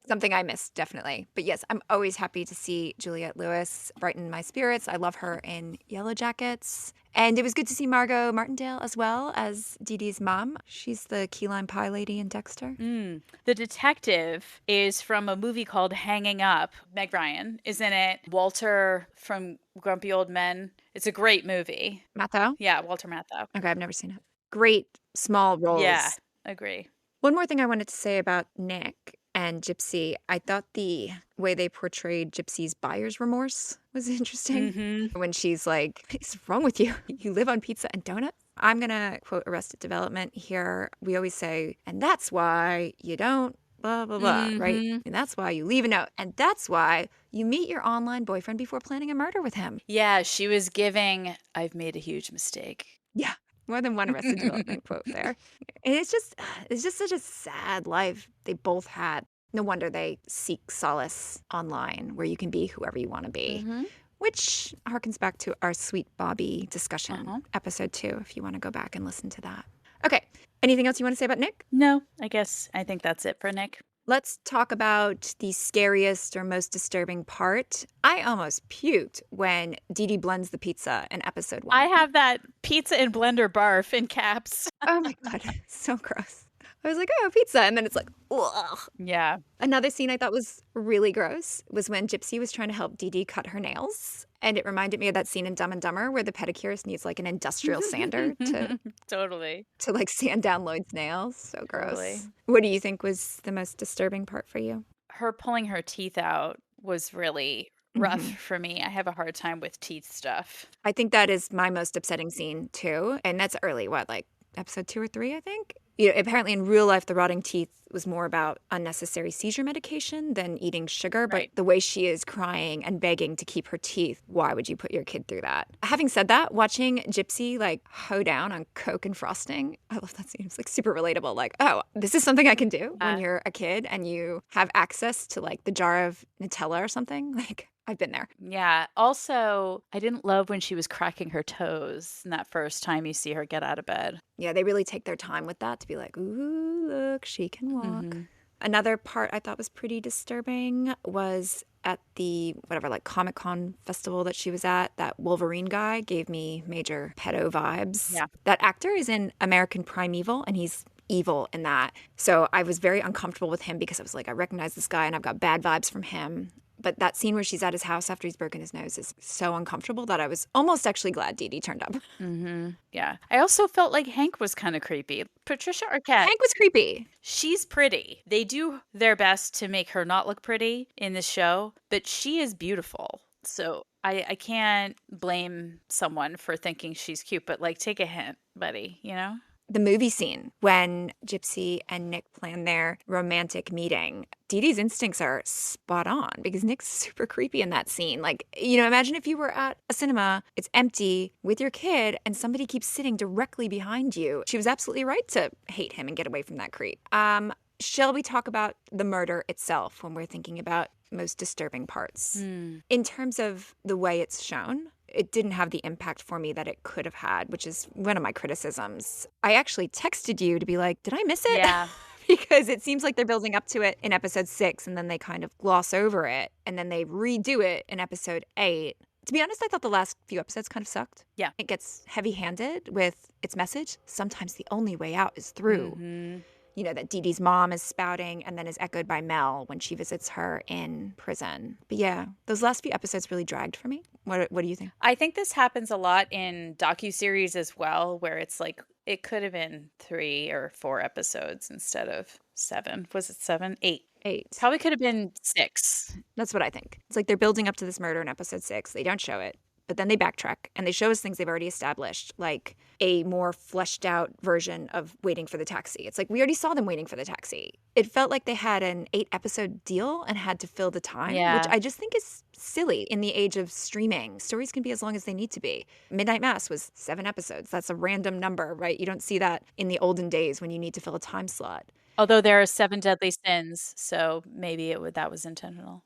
Something I missed, definitely. But yes, I'm always happy to see Juliette Lewis brighten my spirits. I love her in Yellow Jackets. And it was good to see Margot Martindale as well as Dee Dee's mom. She's the key lime pie lady in Dexter. The detective is from a movie called Hanging Up. Meg Ryan is in it. Walter from Grumpy Old Men. It's a great movie. Matho? Yeah, Walter Matthau. Okay, I've never seen it. Great small roles. Yeah, agree. One more thing I wanted to say about Nick and Gypsy, I thought the way they portrayed Gypsy's buyer's remorse was interesting. When she's like, what's wrong with you? You live on pizza and donuts? I'm going to quote Arrested Development here. We always say, and that's why you don't blah, blah, blah, right? And that's why you leave a note. And that's why you meet your online boyfriend before planning a murder with him. Yeah, she was giving, I've made a huge mistake. Yeah. More than one Arrested Development quote there. And it's just such a sad life they both had. No wonder they seek solace online where you can be whoever you want to be, which harkens back to our Sweet Bobby discussion, episode 2, if you want to go back and listen to that. Okay. Anything else you want to say about Nick? No, I think that's it for Nick. Let's talk about the scariest or most disturbing part. I almost puked when Dee Dee blends the pizza in episode 1. I have that pizza in blender barf in caps. Oh my God, so gross. I was like, oh, pizza. And then it's like, ugh. Yeah. Another scene I thought was really gross was when Gypsy was trying to help Dee Dee cut her nails. And it reminded me of that scene in Dumb and Dumber where the pedicurist needs like an industrial sander to like sand down Lloyd's nails. So gross. Totally. What do you think was the most disturbing part for you? Her pulling her teeth out was really rough for me. I have a hard time with teeth stuff. I think that is my most upsetting scene too. And that's early, like episode 2 or 3, I think. You know, apparently in real life, the rotting teeth was more about unnecessary seizure medication than eating sugar. But the way she is crying and begging to keep her teeth, why would you put your kid through that? Having said that, watching Gypsy like hoe down on Coke and frosting, I love that scene. It's like super relatable. Like, oh, this is something I can do when you're a kid and you have access to like the jar of Nutella or something. Like, I've been there. Yeah. Also, I didn't love when she was cracking her toes in that first time you see her get out of bed. Yeah, they really take their time with that to be like, ooh, look, she can walk. Another part I thought was pretty disturbing was at the Comic-Con festival that she was at. That Wolverine guy gave me major pedo vibes. Yeah. That actor is in American Primeval, and he's evil in that. So I was very uncomfortable with him because I was like, I recognize this guy and I've got bad vibes from him. But that scene where she's at his house after he's broken his nose is so uncomfortable that I was almost actually glad Dee Dee turned up. Yeah. I also felt like Hank was kind of creepy. Patricia Arquette. Hank was creepy. She's pretty. They do their best to make her not look pretty in this show, but she is beautiful. So I can't blame someone for thinking she's cute, but like take a hint, buddy, you know? The movie scene when Gypsy and Nick plan their romantic meeting, Dee Dee's instincts are spot on because Nick's super creepy in that scene. Like, you know, imagine if you were at a cinema, it's empty with your kid and somebody keeps sitting directly behind you. She was absolutely right to hate him and get away from that creep. Shall we talk about the murder itself when we're thinking about most disturbing parts? In terms of the way it's shown, it didn't have the impact for me that it could have had, which is one of my criticisms. I actually texted you to be like, did I miss it? Yeah. Because it seems like they're building up to it in episode 6 and then they kind of gloss over it and then they redo it in episode 8. To be honest, I thought the last few episodes kind of sucked. Yeah. It gets heavy-handed with its message. Sometimes the only way out is through. You know, that Dee Dee's mom is spouting and then is echoed by Mel when she visits her in prison. But yeah, those last few episodes really dragged for me. What do you think? I think this happens a lot in docuseries as well, where it's like, it could have been 3 or 4 episodes instead of 7. Was it 7? 8. 8. Probably could have been 6. That's what I think. It's like they're building up to this murder in episode 6. They don't show it. But then they backtrack and they show us things they've already established, like a more fleshed out version of waiting for the taxi. It's like we already saw them waiting for the taxi. It felt like they had an 8-episode deal and had to fill the time, which I just think is silly in the age of streaming. Stories can be as long as they need to be. Midnight Mass was 7 episodes. That's a random number, right? You don't see that in the olden days when you need to fill a time slot. Although there are 7 deadly sins, so maybe that was intentional.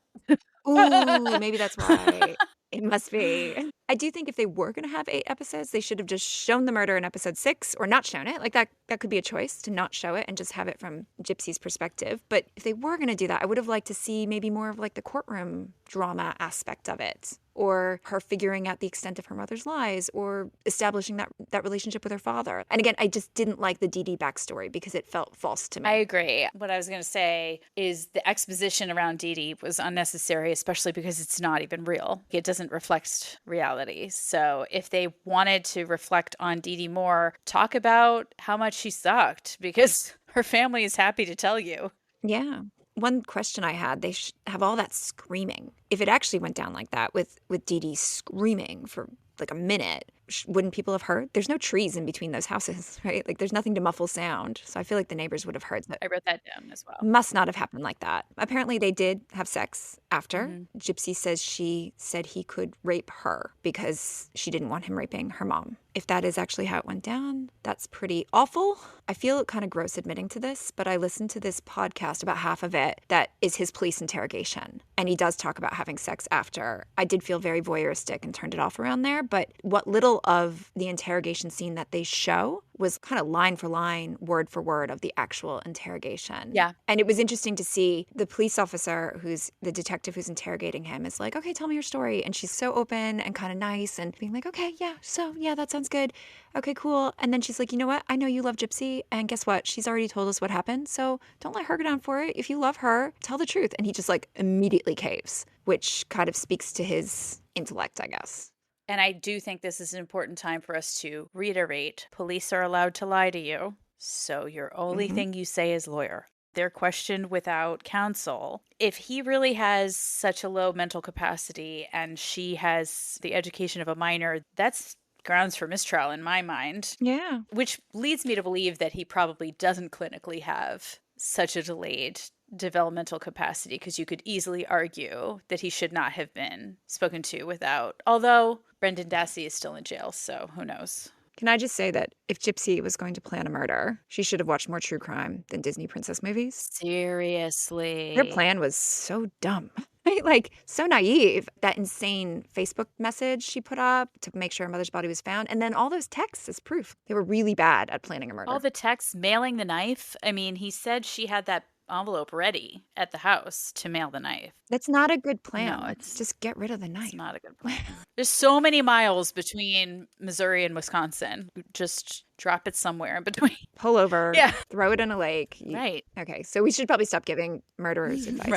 Ooh, maybe that's why. It must be. I do think if they were going to have 8 episodes, they should have just shown the murder in episode 6 or not shown it. Like that could be a choice to not show it and just have it from Gypsy's perspective. But if they were going to do that, I would have liked to see maybe more of like the courtroom drama aspect of it, or her figuring out the extent of her mother's lies, or establishing that relationship with her father. And again, I just didn't like the Dee Dee backstory because it felt false to me. I agree. What I was going to say is the exposition around Dee Dee was unnecessary, especially because it's not even real. It doesn't reflect reality. So if they wanted to reflect on Dee Dee more, talk about how much she sucked, because her family is happy to tell you. Yeah. One question I had, they have all that screaming. If it actually went down like that with Dee Dee screaming for like a minute, wouldn't people have heard? There's no trees in between those houses, right? Like there's nothing to muffle sound. So I feel like the neighbors would have heard that. I wrote that down as well. Must not have happened like that. Apparently they did have sex after. Mm-hmm. Gypsy says she said he could rape her because she didn't want him raping her mom. If that is actually how it went down, that's pretty awful. I feel kind of gross admitting to this, but I listened to this podcast, about half of it, that is his police interrogation. And he does talk about having sex after. I did feel very voyeuristic and turned it off around there, but what little of the interrogation scene that they show was kind of line for line, word for word of the actual interrogation. Yeah. And it was interesting to see the police officer, who's the detective who's interrogating him, is like, okay, tell me your story. And she's so open and kind of nice and being like, okay, yeah, so yeah, that sounds good. Okay, cool. And then she's like, you know what? I know you love Gypsy. And guess what? She's already told us what happened. So don't let her go down for it. If you love her, tell the truth. And he just like immediately caves, which kind of speaks to his intellect, I guess. And I do think this is an important time for us to reiterate, police are allowed to lie to you. So your only thing you say is lawyer. They're questioned without counsel. If he really has such a low mental capacity and she has the education of a minor, that's grounds for mistrial in my mind. Yeah. Which leads me to believe that he probably doesn't clinically have such a delayed developmental capacity, because you could easily argue that he should not have been spoken to without, although Brendan Dassey is still in jail, so who knows. Can I just say that if Gypsy was going to plan a murder, she should have watched more true crime than Disney princess movies. Seriously. Her plan was so dumb. Right? Like, so naive. That insane Facebook message she put up to make sure her mother's body was found. And then all those texts as proof. They were really bad at planning a murder. All the texts, mailing the knife. I mean, he said she had that envelope ready at the house to mail the knife. That's not a good plan. No, it's just get rid of the knife. It's not a good plan. There's so many miles between Missouri and Wisconsin. Just drop it somewhere in between. Pull over. Yeah. Throw it in a lake. Right. Okay. So we should probably stop giving murderers advice.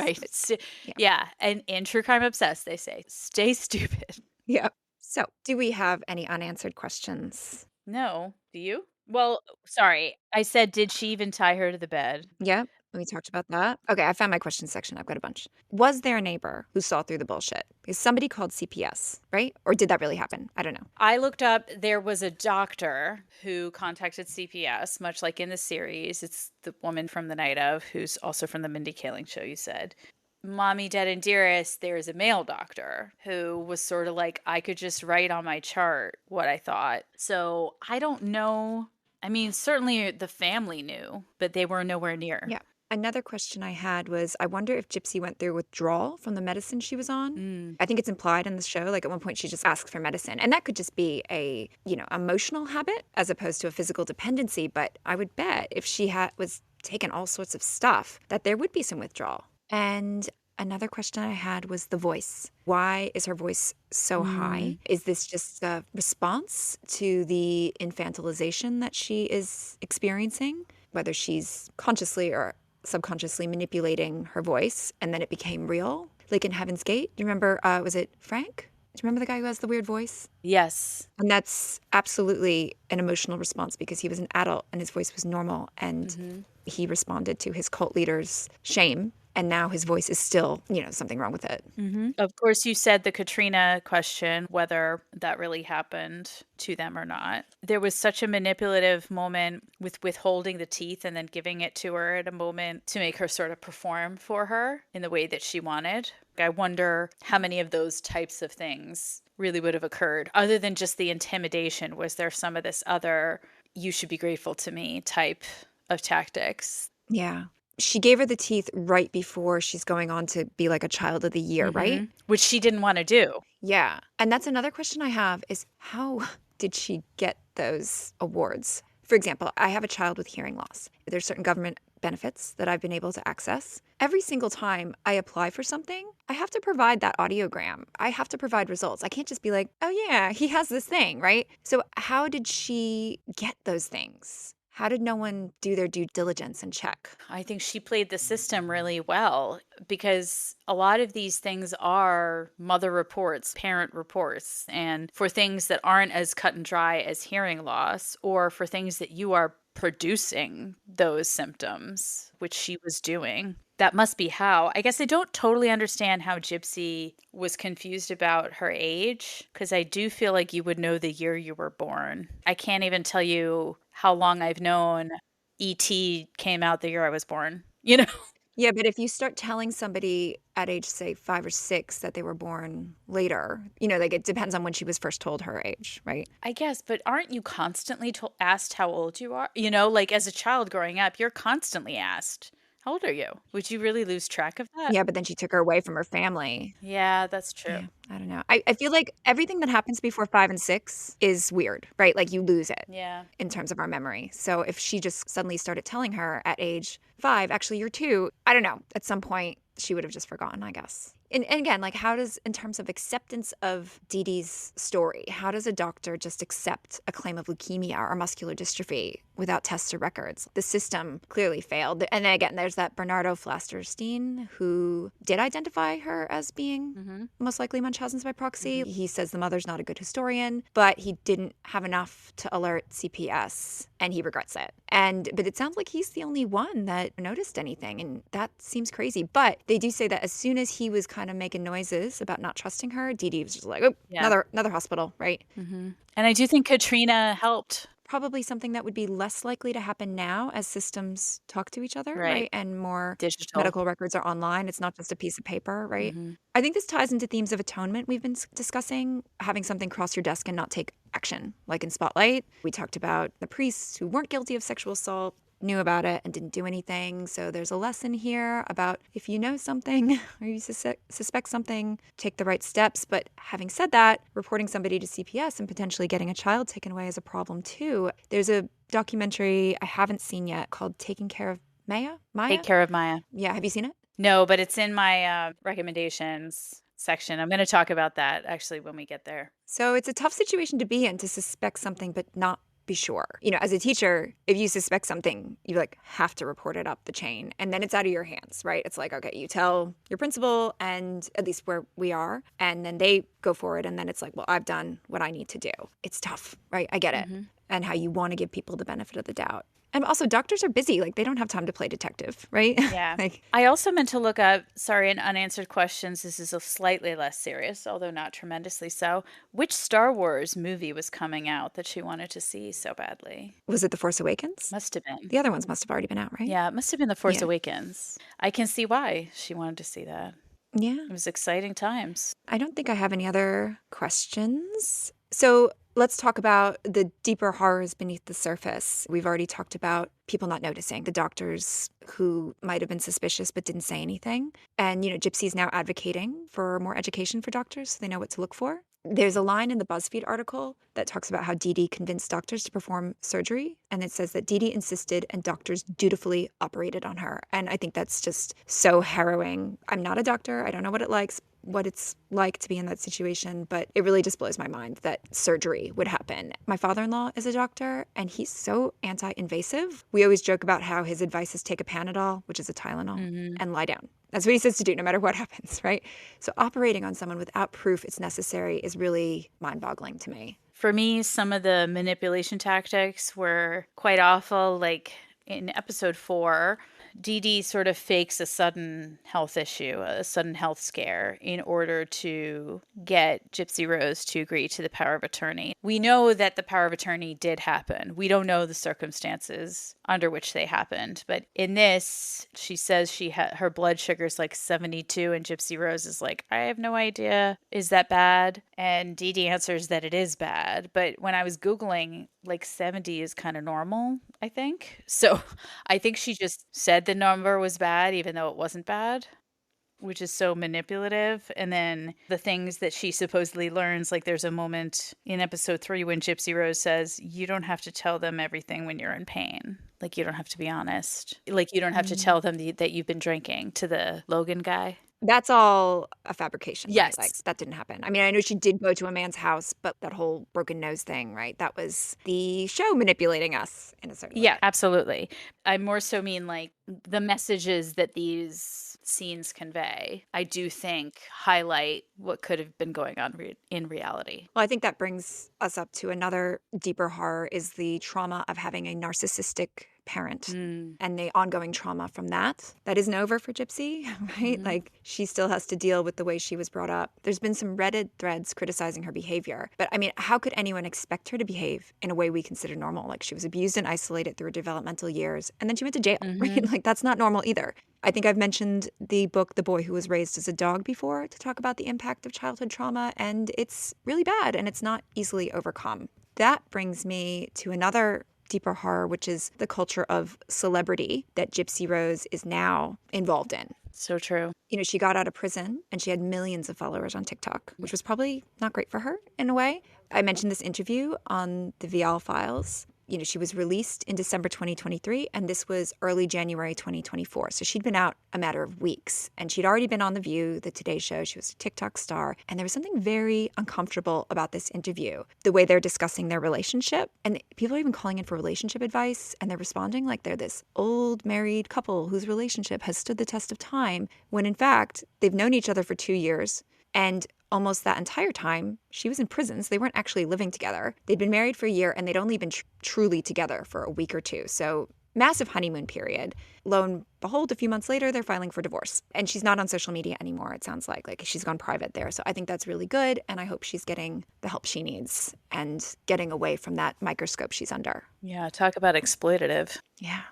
Right. Yeah. And in True Crime Obsessed, they say, stay stupid. Yeah. So do we have any unanswered questions? No. Do you? Well, sorry. I said, did she even tie her to the bed? Yep. We talked about that. Okay, I found my question section. I've got a bunch. Was there a neighbor who saw through the bullshit? Because somebody called CPS, right? Or did that really happen? I don't know. I looked up, there was a doctor who contacted CPS, much like in the series. It's the woman from The Night Of, who's also from the Mindy Kaling show, you said. Mommy Dead and Dearest, there's a male doctor who was sort of like, I could just write on my chart what I thought. So I don't know. I mean, certainly the family knew, but they were nowhere near. Yeah. Another question I had was, I wonder if Gypsy went through withdrawal from the medicine she was on. I think it's implied in the show. Like at one point she just asked for medicine. And that could just be a, emotional habit as opposed to a physical dependency. But I would bet if she was taking all sorts of stuff, that there would be some withdrawal. And another question I had was the voice. Why is her voice so high? Is this just a response to the infantilization that she is experiencing? Whether she's consciously or subconsciously manipulating her voice, and then it became real. Like in Heaven's Gate, do you remember, was it Frank? Do you remember the guy who has the weird voice? Yes. And that's absolutely an emotional response because he was an adult and his voice was normal, and he responded to his cult leader's shame. And now his voice is still, something wrong with it. Of course, you said the Katrina question, whether that really happened to them or not. There was such a manipulative moment with withholding the teeth and then giving it to her at a moment to make her sort of perform for her in the way that she wanted. I wonder how many of those types of things really would have occurred other than just the intimidation. Was there some of this other, you should be grateful to me type of tactics? Yeah. she gave her the teeth right before she's going on to be like a child of the year, right? Which she didn't want to do. Yeah. And that's another question I have is how did she get those awards? For example, I have a child with hearing loss. There's certain government benefits that I've been able to access. Every single time I apply for something, I have to provide that audiogram. I have to provide results. I can't just be like, oh yeah, he has this thing, right? So how did she get those things? How did no one do their due diligence and check? I think she played the system really well because a lot of these things are mother reports, parent reports, and for things that aren't as cut and dry as hearing loss, or for things that you are producing those symptoms, which she was doing. That must be how. I guess I don't totally understand how Gypsy was confused about her age, because I do feel like you would know the year you were born. I can't even tell you how long I've known E.T. came out the year I was born, you know? Yeah, but if you start telling somebody at age, say, 5 or 6 that they were born later, like it depends on when she was first told her age, right? I guess, but aren't you constantly asked how old you are? Like as a child growing up, you're constantly asked, how old are you? Would you really lose track of that? Yeah, but then she took her away from her family. Yeah, that's true. Yeah, I don't know. I feel like everything that happens before 5 and 6 is weird, right? Like you lose it Yeah. in terms of our memory. So if she just suddenly started telling her at age 5, actually you're 2, I don't know. At some point she would have just forgotten, I guess. And again, like how does, in terms of acceptance of Dee Dee's story, how does a doctor just accept a claim of leukemia or muscular dystrophy without tests or records? The system clearly failed. And then again, there's that Bernardo Flasterstein who did identify her as being most likely Munchausen's by proxy. He says the mother's not a good historian, but he didn't have enough to alert CPS and he regrets it. But it sounds like he's the only one that noticed anything, and that seems crazy. But they do say that as soon as he was kind of making noises about not trusting her, Dee Dee was just like, oh, yeah, another hospital, right? And I do think Katrina helped. Probably something that would be less likely to happen now as systems talk to each other, right? And more digital medical records are online. It's not just a piece of paper, right? I think this ties into themes of atonement we've been discussing, having something cross your desk and not take action. Like in Spotlight, we talked about the priests who weren't guilty of sexual assault, knew about it and didn't do anything. So there's a lesson here about if you know something or you suspect something, take the right steps. But having said that, reporting somebody to CPS and potentially getting a child taken away is a problem too. There's a documentary I haven't seen yet called Taking Care of Maya? Take Care of Maya. Yeah, have you seen it? No, but it's in my recommendations section. I'm going to talk about that actually when we get there. So it's a tough situation to be in, to suspect something but not be sure. As a teacher, if you suspect something, you have to report it up the chain, and then it's out of your hands, right? It's like, okay, you tell your principal, and at least where we are, and then they go for it, and then it's like, well, I've done what I need to do. It's tough, right? I get it. And how you want to give people the benefit of the doubt. And also, doctors are busy. They don't have time to play detective, right? Yeah. I also meant to look up, in unanswered questions, this is a slightly less serious, although not tremendously so. Which Star Wars movie was coming out that she wanted to see so badly? Was it The Force Awakens? Must have been. The other ones must have already been out, right? Yeah, it must have been The Force Awakens. I can see why she wanted to see that. Yeah. It was exciting times. I don't think I have any other questions. So let's talk about the deeper horrors beneath the surface. We've already talked about people not noticing, the doctors who might have been suspicious but didn't say anything. And, Gypsy's now advocating for more education for doctors so they know what to look for. There's a line in the BuzzFeed article that talks about how Dee Dee convinced doctors to perform surgery. And it says that Dee Dee insisted and doctors dutifully operated on her. And I think that's just so harrowing. I'm not a doctor. I don't know what it's like to be in that situation, but it really just blows my mind that surgery would happen. My father-in-law is a doctor, and he's so anti-invasive. We always joke about how his advice is take a Panadol, which is a Tylenol, and lie down. That's what he says to do no matter what happens, right? So operating on someone without proof it's necessary is really mind-boggling to me. For me, some of the manipulation tactics were quite awful. Like in episode 4, Dee Dee sort of fakes a sudden health issue, a sudden health scare, in order to get Gypsy Rose to agree to the power of attorney. We know that the power of attorney did happen. We don't know the circumstances under which they happened. But in this, she says her blood sugar is like 72, and Gypsy Rose is like, I have no idea. Is that bad? And Dee Dee answers that it is bad. But when I was Googling like 70 is kind of normal, I think. So I think she just said the number was bad, even though it wasn't bad, which is so manipulative. And then the things that she supposedly learns, like there's a moment in episode 3 when Gypsy Rose says, you don't have to tell them everything when you're in pain. Like, you don't have to be honest. Like, you don't have to tell them that you've been drinking, to the Logan guy. That's all a fabrication, right? Like, Yes. that didn't happen. I mean, I know she did go to a man's house, but that whole broken nose thing, right? That was the show manipulating us in a certain way. Yeah, absolutely. I more so mean like the messages that these scenes convey, I do think highlight what could have been going on in reality. Well, I think that brings us up to another deeper horror is the trauma of having a narcissistic parent and the ongoing trauma from that. That isn't over for Gypsy, right? Like, she still has to deal with the way she was brought up. There's been some Reddit threads criticizing her behavior. But I mean, how could anyone expect her to behave in a way we consider normal? Like, she was abused and isolated through her developmental years, and then she went to jail, right? Like, that's not normal either. I think I've mentioned the book, The Boy Who Was Raised as a Dog, before to talk about the impact of childhood trauma, and it's really bad and it's not easily overcome. That brings me to another deeper horror, which is the culture of celebrity that Gypsy Rose is now involved in. So true. You know, she got out of prison and she had millions of followers on TikTok, which was probably not great for her in a way. I mentioned this interview on the Vial Files. You know, she was released in December 2023, and this was early January 2024. So she'd been out a matter of weeks, and she'd already been on The View, the Today Show. She was a TikTok star, and there was something very uncomfortable about this interview, the way they're discussing their relationship. And people are even calling in for relationship advice, and they're responding like they're this old married couple whose relationship has stood the test of time, when in fact, they've known each other for 2 years. And almost that entire time, she was in prison, so they weren't actually living together. They'd been married for a year, and they'd only been truly together for a week or two. So massive honeymoon period. Lo and behold, a few months later, they're filing for divorce. And she's not on social media anymore, it sounds like. Like, she's gone private there. So I think that's really good, and I hope she's getting the help she needs and getting away from that microscope she's under. Yeah, talk about exploitative. Yeah.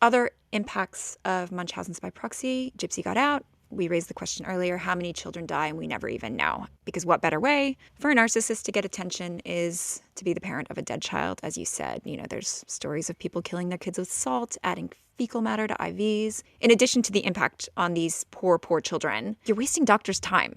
Other impacts of Munchausen's by proxy: Gypsy got out. We raised the question earlier, how many children die, and we never even know. Because what better way for a narcissist to get attention is to be the parent of a dead child, as you said. You know, there's stories of people killing their kids with salt, adding fecal matter to IVs. In addition to the impact on these poor, poor children, you're wasting doctors' time,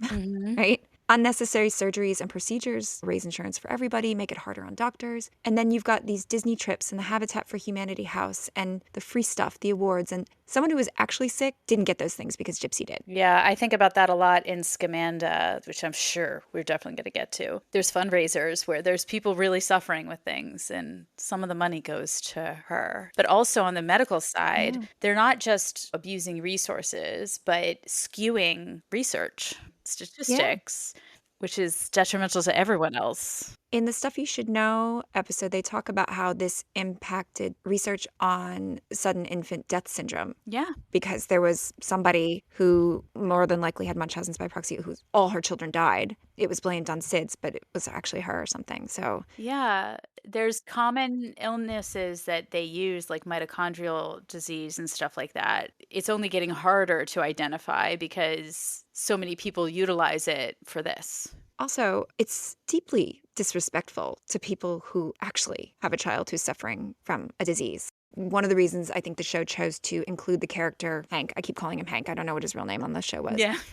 right? Unnecessary surgeries and procedures raise insurance for everybody, make it harder on doctors. And then you've got these Disney trips and the Habitat for Humanity house and the free stuff, the awards. And someone who was actually sick didn't get those things because Gypsy did. Yeah, I think about that a lot in Scamanda, which I'm sure we're definitely going to get to. There's fundraisers where there's people really suffering with things, and some of the money goes to her. But also on the medical side, they're not just abusing resources, but skewing research, statistics, which is detrimental to everyone else. In the Stuff You Should Know episode, they talk about how this impacted research on sudden infant death syndrome. Yeah. Because there was somebody who more than likely had Munchausen's by proxy, who all her children died. It was blamed on SIDS, but it was actually her or something. So yeah, there's common illnesses that they use, like mitochondrial disease and stuff like that. It's only getting harder to identify because so many people utilize it for this. Also, it's deeply disrespectful to people who actually have a child who's suffering from a disease. One of the reasons I think the show chose to include the character Hank, I keep calling him Hank, I don't know what his real name on the show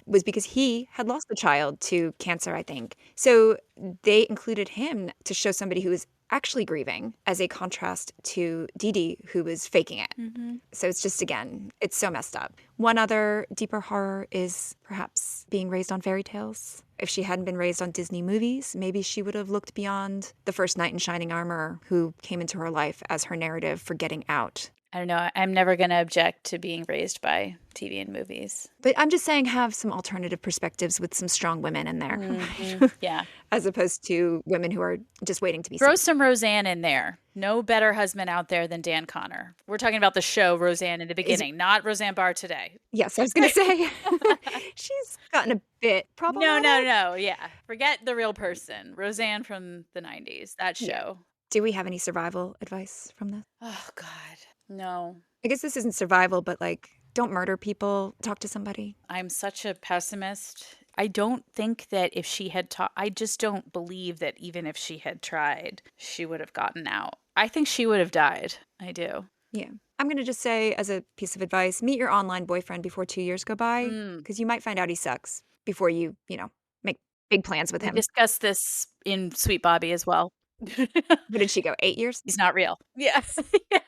was because he had lost a child to cancer, I think. So they included him to show somebody who is actually grieving, as a contrast to Dee Dee, who was faking it. So it's just, again, it's so messed up. One other deeper horror is perhaps being raised on fairy tales. If she hadn't been raised on Disney movies, maybe she would have looked beyond the first knight in shining armor who came into her life as her narrative for getting out. I don't know. I'm never going to object to being raised by TV and movies. But I'm just saying, have some alternative perspectives with some strong women in there. Yeah. As opposed to women who are just waiting to be Throw seen. some Roseanne in there. No better husband out there than Dan Connor. We're talking about the show Roseanne in the beginning, not Roseanne Barr today. Yes, I was going to say. She's gotten a bit problematic. No. Yeah. Forget the real person. Roseanne from the 90s, that show. Yeah. Do we have any survival advice from this? Oh, God. No. I guess this isn't survival, but like, don't murder people. Talk to somebody. I'm such a pessimist. I don't think that if she had I just don't believe that even if she had tried, she would have gotten out. I think she would have died. I do. Yeah. I'm going to just say, as a piece of advice, meet your online boyfriend before 2 years go by, because you might find out he sucks before you make big plans with We him. discussed this in Sweet Bobby as well. What did she go, 8 years? He's not real. Yes. Yeah.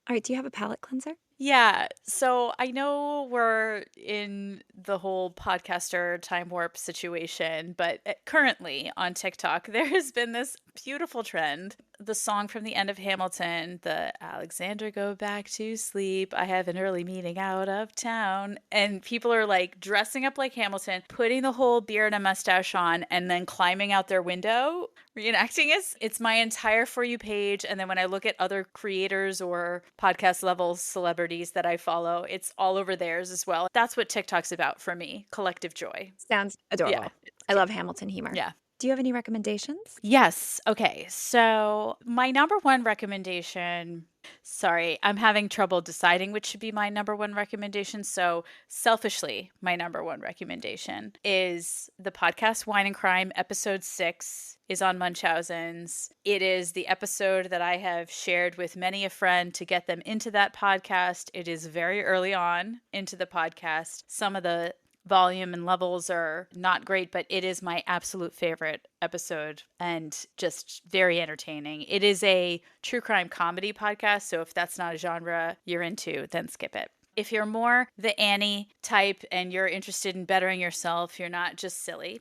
All right, do you have a palate cleanser? Yeah. So I know we're in the whole podcaster time warp situation, but currently on TikTok, there has been this beautiful trend. The song from the end of Hamilton, the Alexander go back to sleep. I have an early meeting out of town. And people are like dressing up like Hamilton, putting the whole beard and mustache on, and then climbing out their window, reenacting it. It's my entire For You page. And then when I look at other creators or podcast level celebrities that I follow, it's all over theirs as well. That's what TikTok's about for me. Collective joy. Sounds adorable. Yeah. I love Hamilton humor. Yeah. Do you have any recommendations? Yes. Okay. So, my number one recommendation, sorry, I'm having trouble deciding which should be my number one recommendation. So, selfishly, my number one recommendation is the podcast Wine and Crime, episode 6 is on Munchausen's. It is the episode that I have shared with many a friend to get them into that podcast. It is very early on into the podcast. Some of the volume and levels are not great, but it is my absolute favorite episode and just very entertaining. It is a true crime comedy podcast, so if that's not a genre you're into, then skip it. If you're more the Annie type and you're interested in bettering yourself, you're not just silly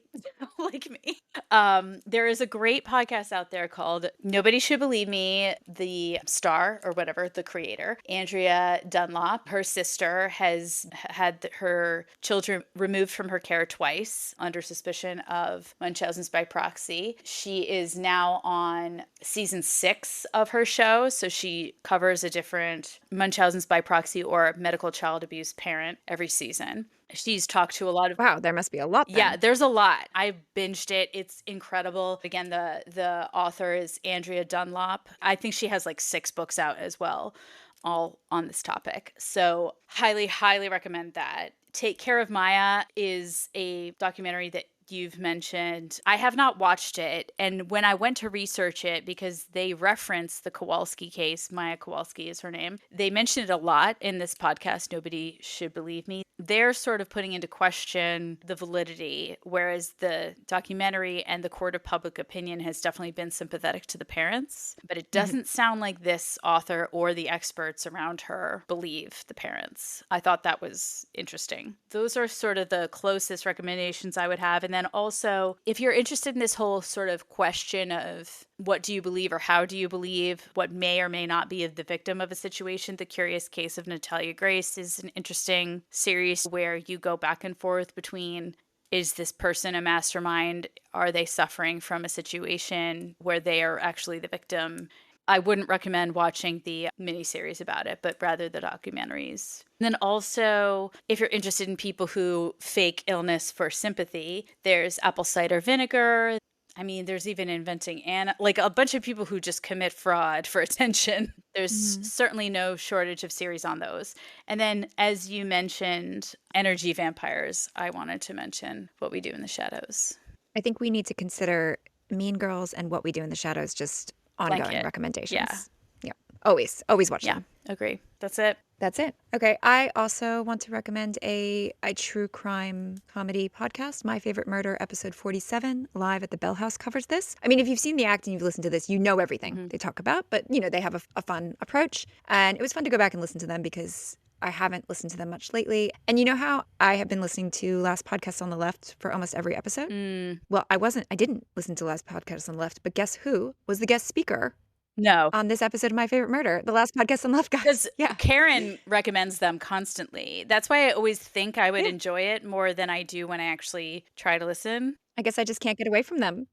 like me. There is a great podcast out there called Nobody Should Believe Me. The star or whatever, the creator, Andrea Dunlop, her sister has had her children removed from her care twice under suspicion of Munchausen's by proxy. She is now on season 6 of her show, so she covers a different Munchausen's by proxy or medical child abuse parent every season. She's talked to a lot of... Wow, there must be a lot then. Yeah, there's a lot. I binged it. It's incredible. Again, the author is Andrea Dunlop. I think she has like 6 books out as well, all on this topic. So highly, highly recommend that. Take Care of Maya is a documentary that you've mentioned. I have not watched it. And when I went to research it, because they reference the Kowalski case, Maya Kowalski is her name, they mention it a lot in this podcast, Nobody Should Believe Me. They're sort of putting into question the validity, whereas the documentary and the court of public opinion has definitely been sympathetic to the parents. But it doesn't sound like this author or the experts around her believe the parents. I thought that was interesting. Those are sort of the closest recommendations I would have. And then also, if you're interested in this whole sort of question of what do you believe or how do you believe what may or may not be of the victim of a situation, The Curious Case of Natalia Grace is an interesting series where you go back and forth between, is this person a mastermind? Are they suffering from a situation where they are actually the victim? I wouldn't recommend watching the miniseries about it, but rather the documentaries. And then also, if you're interested in people who fake illness for sympathy, there's Apple Cider Vinegar. I mean, there's even Inventing Anna, like a bunch of people who just commit fraud for attention. There's certainly no shortage of series on those. And then, as you mentioned, energy vampires, I wanted to mention What We Do in the Shadows. I think we need to consider Mean Girls and What We Do in the Shadows just ongoing Blanket. recommendations. Yeah. Always watch them. Agree. That's it. That's it. Okay. I also want to recommend a true crime comedy podcast. My Favorite Murder, episode 47, Live at the Bell House, covers this. I mean, if you've seen the act and you've listened to this, you know everything they talk about, but they have a fun approach. And it was fun to go back and listen to them because I haven't listened to them much lately. And you know how I have been listening to Last Podcast on the Left for almost every episode? Well, I didn't listen to Last Podcast on the Left, but guess who was the guest speaker? No. On this episode of My Favorite Murder, the Last Podcast on the Left, guys. Because Karen recommends them constantly. That's why I always think I would enjoy it more than I do when I actually try to listen. I guess I just can't get away from them.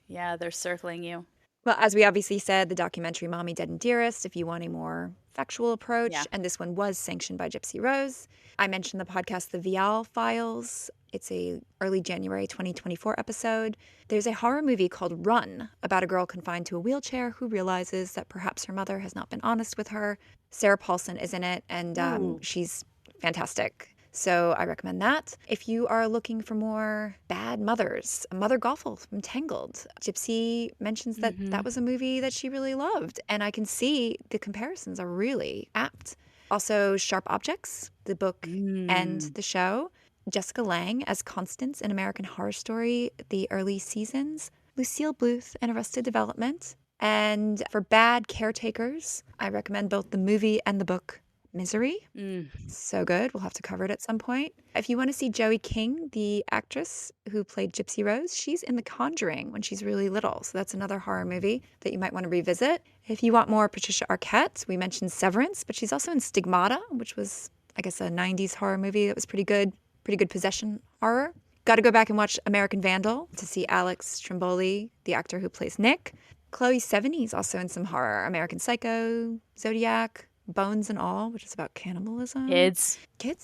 Yeah, they're circling you. Well, as we obviously said, the documentary Mommy Dead and Dearest, if you want a more factual approach. Yeah. And this one was sanctioned by Gypsy Rose. I mentioned the podcast The Vial Files. It's a early January 2024 episode. There's a horror movie called Run about a girl confined to a wheelchair who realizes that perhaps her mother has not been honest with her. Sarah Paulson is in it, and she's fantastic. So I recommend that. If you are looking for more bad mothers, Mother Gothel from Tangled. Gypsy mentions that that was a movie that she really loved. And I can see the comparisons are really apt. Also, Sharp Objects, the book and the show. Jessica Lange as Constance in American Horror Story, the early seasons. Lucille Bluth in Arrested Development. And for bad caretakers, I recommend both the movie and the book Misery. So good. We'll have to cover it at some point. If you want to see Joey King, the actress who played Gypsy Rose, she's in The Conjuring when she's really little. So that's another horror movie that you might want to revisit. If you want more Patricia Arquette, we mentioned Severance, but she's also in Stigmata, which was, I guess, a 90s horror movie that was pretty good possession horror. Got to go back and watch American Vandal to see Alex Trimboli, the actor who plays Nick. Chloe Sevigny is also in some horror. American Psycho, Zodiac, Bones and All, which is about cannibalism. Kids,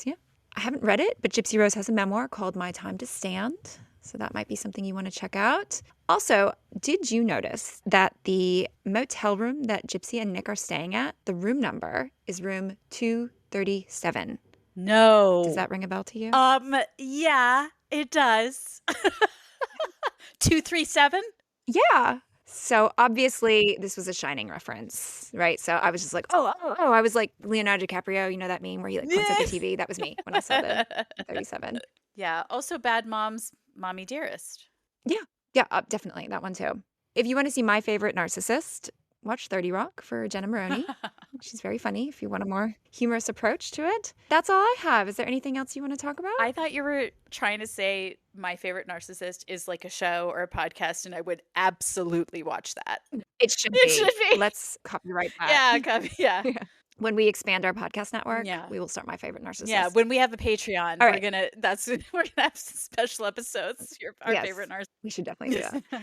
yeah. I haven't read it, but Gypsy Rose has a memoir called My Time to Stand. So that might be something you want to check out. Also, did you notice that the motel room that Gypsy and Nick are staying at, the room number is room 237? No. Does that ring a bell to you? Yeah, it does. 237? Yeah. So obviously this was a Shining reference, right? So I was just like, oh, I was like Leonardo DiCaprio, you know that meme where he like points at the TV? That was me when I saw the 37. Yeah. Also Bad Moms, Mommy Dearest. Yeah, definitely. That one too. If you want to see my favorite narcissist, watch 30 Rock for Jenna Maroney. She's very funny if you want a more humorous approach to it. That's all I have. Is there anything else you want to talk about? I thought you were trying to say my favorite narcissist is like a show or a podcast, and I would absolutely watch that. It should be. It should be. Let's copyright that. Yeah. When we expand our podcast network, we will start My Favorite Narcissist. Yeah, when we have a Patreon, All we're right. gonna have special episodes. Our favorite narcissist. We should definitely do that.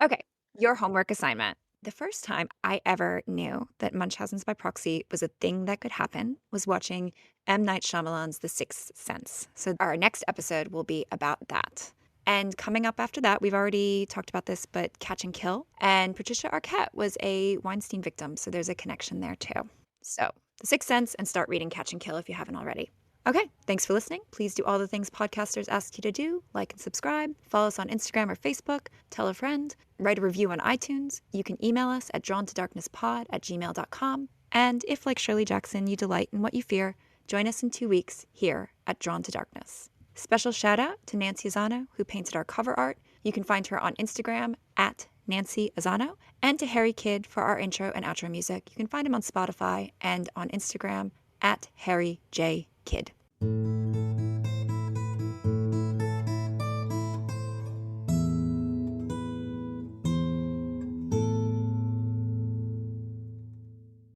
Okay, your homework assignment. The first time I ever knew that Munchausen's by proxy was a thing that could happen was watching M. Night Shyamalan's The Sixth Sense. So our next episode will be about that. And coming up after that, we've already talked about this, but Catch and Kill. And Patricia Arquette was a Weinstein victim, so there's a connection there too. So The Sixth Sense and start reading Catch and Kill if you haven't already. Okay, thanks for listening. Please do all the things podcasters ask you to do, like and subscribe, follow us on Instagram or Facebook, tell a friend, write a review on iTunes. You can email us at drawntodarknesspod@gmail.com. And if, like Shirley Jackson, you delight in what you fear, join us in 2 weeks here at Drawn to Darkness. Special shout out to Nancy Azzano, who painted our cover art. You can find her on Instagram at Nancy Azzano, and to Harry Kidd for our intro and outro music. You can find him on Spotify and on Instagram at Harry J. Kidd.